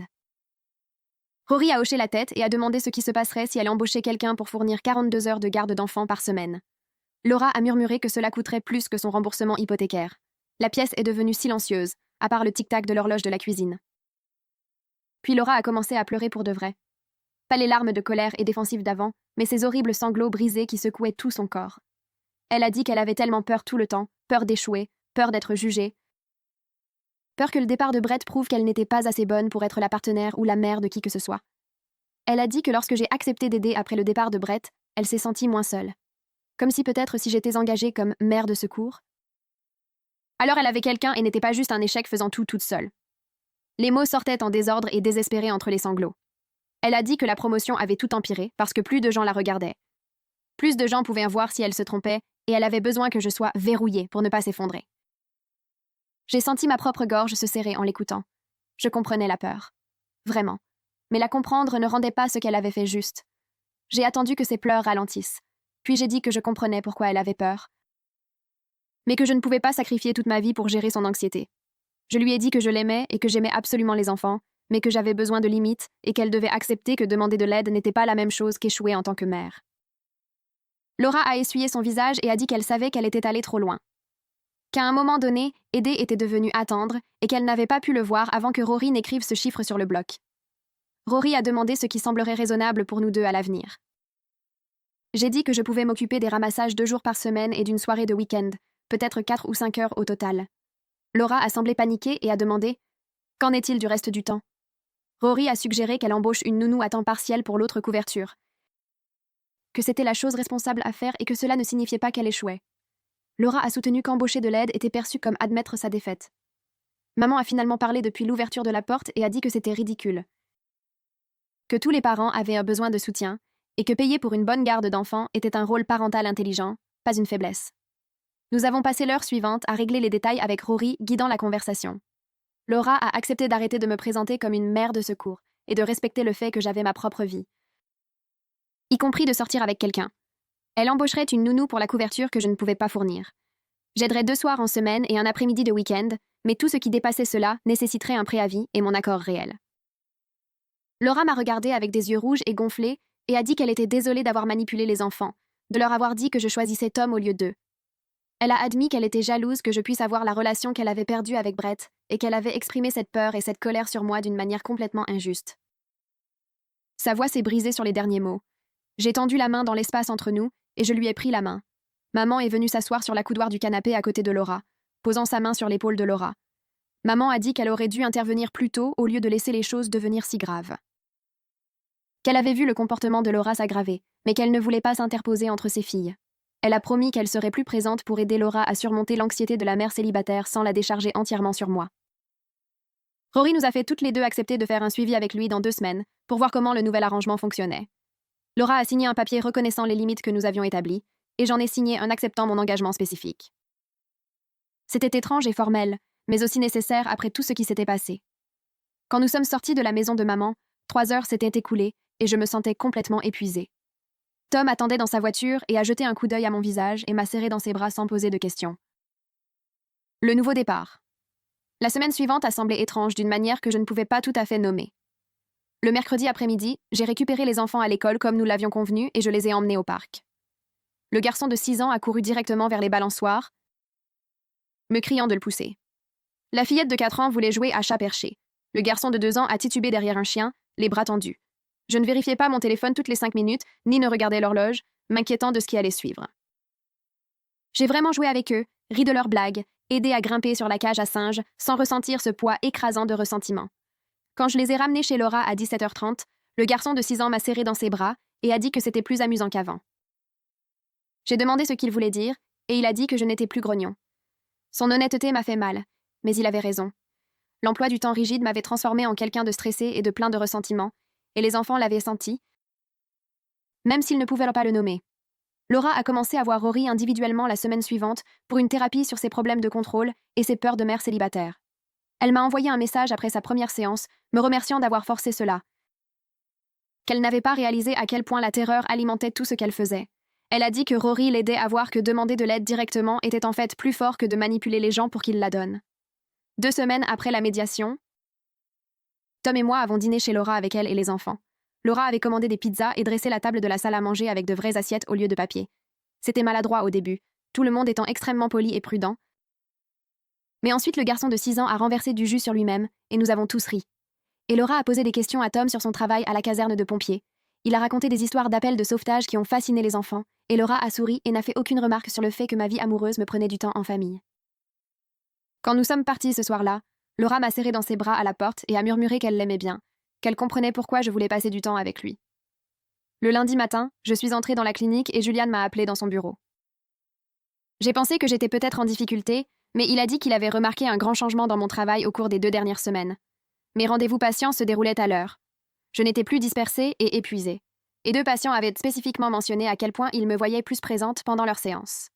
Rory a hoché la tête et a demandé ce qui se passerait si elle embauchait quelqu'un pour fournir 42 heures de garde d'enfant par semaine. Laura a murmuré que cela coûterait plus que son remboursement hypothécaire. La pièce est devenue silencieuse, à part le tic-tac de l'horloge de la cuisine. Puis Laura a commencé à pleurer pour de vrai. Pas les larmes de colère et défensive d'avant, mais ces horribles sanglots brisés qui secouaient tout son corps. Elle a dit qu'elle avait tellement peur tout le temps, peur d'échouer, peur d'être jugée, peur que le départ de Brett prouve qu'elle n'était pas assez bonne pour être la partenaire ou la mère de qui que ce soit. Elle a dit que lorsque j'ai accepté d'aider après le départ de Brett, elle s'est sentie moins seule. Comme si peut-être si j'étais engagée comme mère de secours. Alors elle avait quelqu'un et n'était pas juste un échec faisant tout toute seule. Les mots sortaient en désordre et désespérés entre les sanglots. Elle a dit que la promotion avait tout empiré parce que plus de gens la regardaient. Plus de gens pouvaient voir si elle se trompait et elle avait besoin que je sois verrouillée pour ne pas s'effondrer. J'ai senti ma propre gorge se serrer en l'écoutant. Je comprenais la peur. Vraiment. Mais la comprendre ne rendait pas ce qu'elle avait fait juste. J'ai attendu que ses pleurs ralentissent. Puis j'ai dit que je comprenais pourquoi elle avait peur. Mais que je ne pouvais pas sacrifier toute ma vie pour gérer son anxiété. Je lui ai dit que je l'aimais et que j'aimais absolument les enfants, mais que j'avais besoin de limites et qu'elle devait accepter que demander de l'aide n'était pas la même chose qu'échouer en tant que mère. Laura a essuyé son visage et a dit qu'elle savait qu'elle était allée trop loin. Qu'à un moment donné, aider était devenu attendre et qu'elle n'avait pas pu le voir avant que Rory n'écrive ce chiffre sur le bloc. Rory a demandé ce qui semblerait raisonnable pour nous deux à l'avenir. J'ai dit que je pouvais m'occuper des ramassages 2 jours par semaine et d'une soirée de week-end, peut-être 4 ou 5 heures au total. Laura a semblé paniquer et a demandé « Qu'en est-il du reste du temps ?» Rory a suggéré qu'elle embauche une nounou à temps partiel pour l'autre couverture. Que c'était la chose responsable à faire et que cela ne signifiait pas qu'elle échouait. Laura a soutenu qu'embaucher de l'aide était perçu comme admettre sa défaite. Maman a finalement parlé depuis l'ouverture de la porte et a dit que c'était ridicule. Que tous les parents avaient un besoin de soutien et que payer pour une bonne garde d'enfants était un rôle parental intelligent, pas une faiblesse. Nous avons passé l'heure suivante à régler les détails avec Rory guidant la conversation. Laura a accepté d'arrêter de me présenter comme une mère de secours et de respecter le fait que j'avais ma propre vie. Y compris de sortir avec quelqu'un. Elle embaucherait une nounou pour la couverture que je ne pouvais pas fournir. J'aiderais 2 soirs en semaine et un après-midi de week-end, mais tout ce qui dépassait cela nécessiterait un préavis et mon accord réel. Laura m'a regardée avec des yeux rouges et gonflés et a dit qu'elle était désolée d'avoir manipulé les enfants, de leur avoir dit que je choisissais Tom au lieu d'eux. Elle a admis qu'elle était jalouse que je puisse avoir la relation qu'elle avait perdue avec Brett et qu'elle avait exprimé cette peur et cette colère sur moi d'une manière complètement injuste. Sa voix s'est brisée sur les derniers mots. J'ai tendu la main dans l'espace entre nous et je lui ai pris la main. Maman est venue s'asseoir sur la coudoir du canapé à côté de Laura, posant sa main sur l'épaule de Laura. Maman a dit qu'elle aurait dû intervenir plus tôt au lieu de laisser les choses devenir si graves. Qu'elle avait vu le comportement de Laura s'aggraver, mais qu'elle ne voulait pas s'interposer entre ses filles. Elle a promis qu'elle serait plus présente pour aider Laura à surmonter l'anxiété de la mère célibataire sans la décharger entièrement sur moi. Rory nous a fait toutes les deux accepter de faire un suivi avec lui dans 2 semaines pour voir comment le nouvel arrangement fonctionnait. Laura a signé un papier reconnaissant les limites que nous avions établies, et j'en ai signé un acceptant mon engagement spécifique. C'était étrange et formel, mais aussi nécessaire après tout ce qui s'était passé. Quand nous sommes sortis de la maison de maman, 3 heures s'étaient écoulées et je me sentais complètement épuisée. Tom attendait dans sa voiture et a jeté un coup d'œil à mon visage et m'a serré dans ses bras sans poser de questions. Le nouveau départ. La semaine suivante a semblé étrange d'une manière que je ne pouvais pas tout à fait nommer. Le mercredi après-midi, j'ai récupéré les enfants à l'école comme nous l'avions convenu et je les ai emmenés au parc. Le garçon de 6 ans a couru directement vers les balançoires, me criant de le pousser. La fillette de 4 ans voulait jouer à chat perché. Le garçon de 2 ans a titubé derrière un chien, les bras tendus. Je ne vérifiais pas mon téléphone toutes les 5 minutes, ni ne regardais l'horloge, m'inquiétant de ce qui allait suivre. J'ai vraiment joué avec eux, ri de leurs blagues, aidé à grimper sur la cage à singes, sans ressentir ce poids écrasant de ressentiment. Quand je les ai ramenés chez Laura à 17h30, le garçon de 6 ans m'a serré dans ses bras et a dit que c'était plus amusant qu'avant. J'ai demandé ce qu'il voulait dire, et il a dit que je n'étais plus grognon. Son honnêteté m'a fait mal, mais il avait raison. L'emploi du temps rigide m'avait transformé en quelqu'un de stressé et de plein de ressentiment, et les enfants l'avaient senti, même s'ils ne pouvaient pas le nommer. Laura a commencé à voir Rory individuellement la semaine suivante pour une thérapie sur ses problèmes de contrôle et ses peurs de mère célibataire. Elle m'a envoyé un message après sa première séance, me remerciant d'avoir forcé cela. Qu'elle n'avait pas réalisé à quel point la terreur alimentait tout ce qu'elle faisait. Elle a dit que Rory l'aidait à voir que demander de l'aide directement était en fait plus fort que de manipuler les gens pour qu'ils la donnent. 2 semaines après la médiation, Tom et moi avons dîné chez Laura avec elle et les enfants. Laura avait commandé des pizzas et dressé la table de la salle à manger avec de vraies assiettes au lieu de papier. C'était maladroit au début, tout le monde étant extrêmement poli et prudent. Mais ensuite, le garçon de 6 ans a renversé du jus sur lui-même, et nous avons tous ri. Et Laura a posé des questions à Tom sur son travail à la caserne de pompiers. Il a raconté des histoires d'appels de sauvetage qui ont fasciné les enfants, et Laura a souri et n'a fait aucune remarque sur le fait que ma vie amoureuse me prenait du temps en famille. Quand nous sommes partis ce soir-là, Laura m'a serré dans ses bras à la porte et a murmuré qu'elle l'aimait bien, qu'elle comprenait pourquoi je voulais passer du temps avec lui. Le lundi matin, je suis entrée dans la clinique et Julian m'a appelée dans son bureau. J'ai pensé que j'étais peut-être en difficulté, mais il a dit qu'il avait remarqué un grand changement dans mon travail au cours des 2 dernières semaines. Mes rendez-vous patients se déroulaient à l'heure. Je n'étais plus dispersée et épuisée. Et 2 patients avaient spécifiquement mentionné à quel point ils me voyaient plus présente pendant leur séance.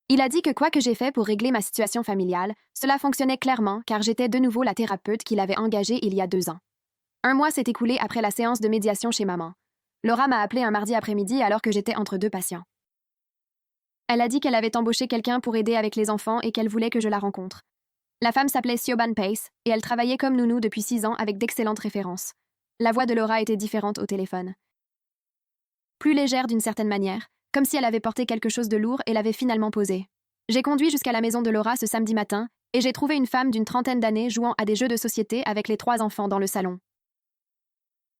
Il a dit que quoi que j'ai fait pour régler ma situation familiale, cela fonctionnait clairement car j'étais de nouveau la thérapeute qu'il avait engagée il y a 2 ans. 1 mois s'est écoulé après la séance de médiation chez maman. Laura m'a appelé un mardi après-midi alors que j'étais entre 2 patients. Elle a dit qu'elle avait embauché quelqu'un pour aider avec les enfants et qu'elle voulait que je la rencontre. La femme s'appelait Siobhan Pace et elle travaillait comme nounou depuis 6 ans avec d'excellentes références. La voix de Laura était différente au téléphone. Plus légère d'une certaine manière, comme si elle avait porté quelque chose de lourd et l'avait finalement posé. J'ai conduit jusqu'à la maison de Laura ce samedi matin et j'ai trouvé une femme d'une 30aine d'années jouant à des jeux de société avec les 3 enfants dans le salon.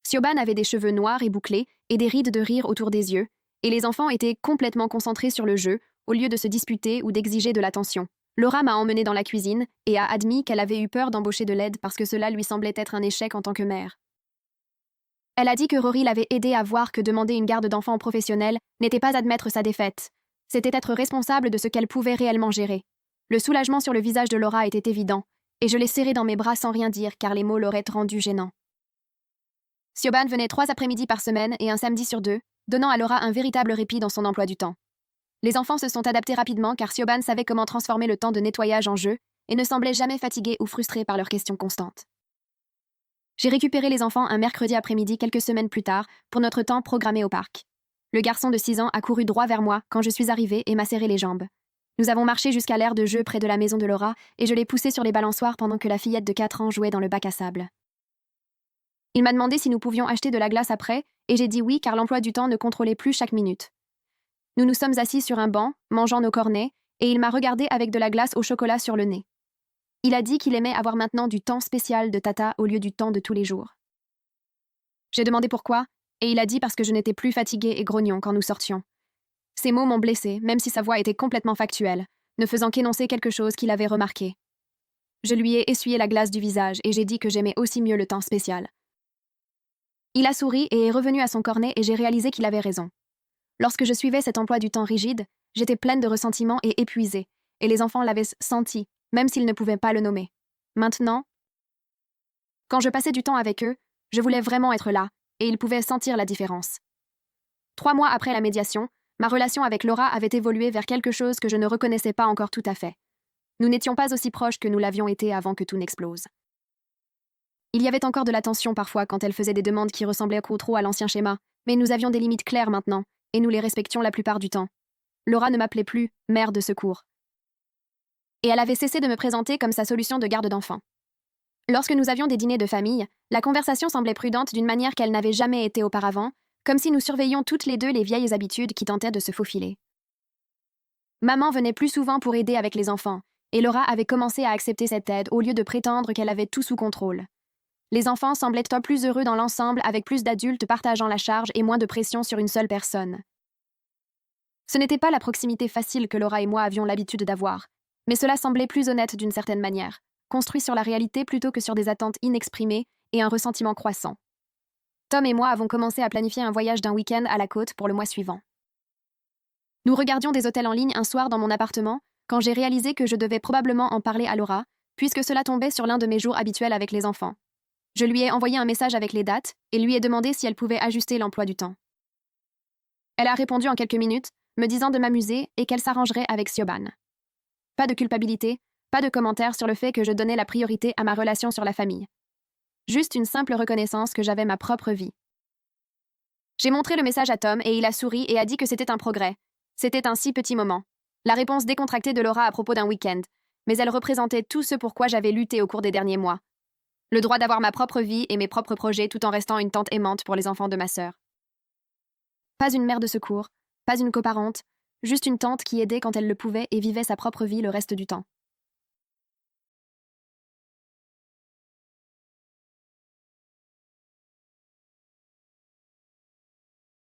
Siobhan avait des cheveux noirs et bouclés et des rides de rire autour des yeux, et les enfants étaient complètement concentrés sur le jeu au lieu de se disputer ou d'exiger de l'attention. Laura m'a emmenée dans la cuisine et a admis qu'elle avait eu peur d'embaucher de l'aide parce que cela lui semblait être un échec en tant que mère. Elle a dit que Rory l'avait aidée à voir que demander une garde d'enfants professionnelle n'était pas admettre sa défaite. C'était être responsable de ce qu'elle pouvait réellement gérer. Le soulagement sur le visage de Laura était évident, et je l'ai serrée dans mes bras sans rien dire car les mots l'auraient rendu gênant. Siobhan venait 3 après-midi par semaine et un samedi sur 2, donnant à Laura un véritable répit dans son emploi du temps. Les enfants se sont adaptés rapidement car Siobhan savait comment transformer le temps de nettoyage en jeu et ne semblait jamais fatiguée ou frustrée par leurs questions constantes. J'ai récupéré les enfants un mercredi après-midi quelques semaines plus tard pour notre temps programmé au parc. Le garçon de 6 ans a couru droit vers moi quand je suis arrivée et m'a serré les jambes. Nous avons marché jusqu'à l'aire de jeu près de la maison de Laura et je l'ai poussé sur les balançoires pendant que la fillette de 4 ans jouait dans le bac à sable. Il m'a demandé si nous pouvions acheter de la glace après et j'ai dit oui car l'emploi du temps ne contrôlait plus chaque minute. Nous nous sommes assis sur un banc, mangeant nos cornets, et il m'a regardé avec de la glace au chocolat sur le nez. Il a dit qu'il aimait avoir maintenant du temps spécial de tata au lieu du temps de tous les jours. J'ai demandé pourquoi, et il a dit parce que je n'étais plus fatiguée et grognon quand nous sortions. Ces mots m'ont blessée, même si sa voix était complètement factuelle, ne faisant qu'énoncer quelque chose qu'il avait remarqué. Je lui ai essuyé la glace du visage et j'ai dit que j'aimais aussi mieux le temps spécial. Il a souri et est revenu à son cornet et j'ai réalisé qu'il avait raison. Lorsque je suivais cet emploi du temps rigide, j'étais pleine de ressentiment et épuisée, et les enfants l'avaient senti, même s'ils ne pouvaient pas le nommer. Maintenant, quand je passais du temps avec eux, je voulais vraiment être là, et ils pouvaient sentir la différence. 3 mois après la médiation, ma relation avec Laura avait évolué vers quelque chose que je ne reconnaissais pas encore tout à fait. Nous n'étions pas aussi proches que nous l'avions été avant que tout n'explose. Il y avait encore de la tension parfois quand elle faisait des demandes qui ressemblaient trop à l'ancien schéma, mais nous avions des limites claires maintenant, et nous les respections la plupart du temps. Laura ne m'appelait plus « mère de secours ». Et elle avait cessé de me présenter comme sa solution de garde d'enfant. Lorsque nous avions des dîners de famille, la conversation semblait prudente d'une manière qu'elle n'avait jamais été auparavant, comme si nous surveillions toutes les deux les vieilles habitudes qui tentaient de se faufiler. Maman venait plus souvent pour aider avec les enfants, et Laura avait commencé à accepter cette aide au lieu de prétendre qu'elle avait tout sous contrôle. Les enfants semblaient plus heureux dans l'ensemble avec plus d'adultes partageant la charge et moins de pression sur une seule personne. Ce n'était pas la proximité facile que Laura et moi avions l'habitude d'avoir, mais cela semblait plus honnête d'une certaine manière, construit sur la réalité plutôt que sur des attentes inexprimées et un ressentiment croissant. Tom et moi avons commencé à planifier un voyage d'un week-end à la côte pour le mois suivant. Nous regardions des hôtels en ligne un soir dans mon appartement, quand j'ai réalisé que je devais probablement en parler à Laura, puisque cela tombait sur l'un de mes jours habituels avec les enfants. Je lui ai envoyé un message avec les dates et lui ai demandé si elle pouvait ajuster l'emploi du temps. Elle a répondu en quelques minutes, me disant de m'amuser et qu'elle s'arrangerait avec Siobhan. Pas de culpabilité, pas de commentaires sur le fait que je donnais la priorité à ma relation sur la famille. Juste une simple reconnaissance que j'avais ma propre vie. J'ai montré le message à Tom et il a souri et a dit que c'était un progrès. C'était un si petit moment. La réponse décontractée de Laura à propos d'un week-end, mais elle représentait tout ce pour quoi j'avais lutté au cours des derniers mois. Le droit d'avoir ma propre vie et mes propres projets tout en restant une tante aimante pour les enfants de ma sœur. Pas une mère de secours, pas une coparente, juste une tante qui aidait quand elle le pouvait et vivait sa propre vie le reste du temps.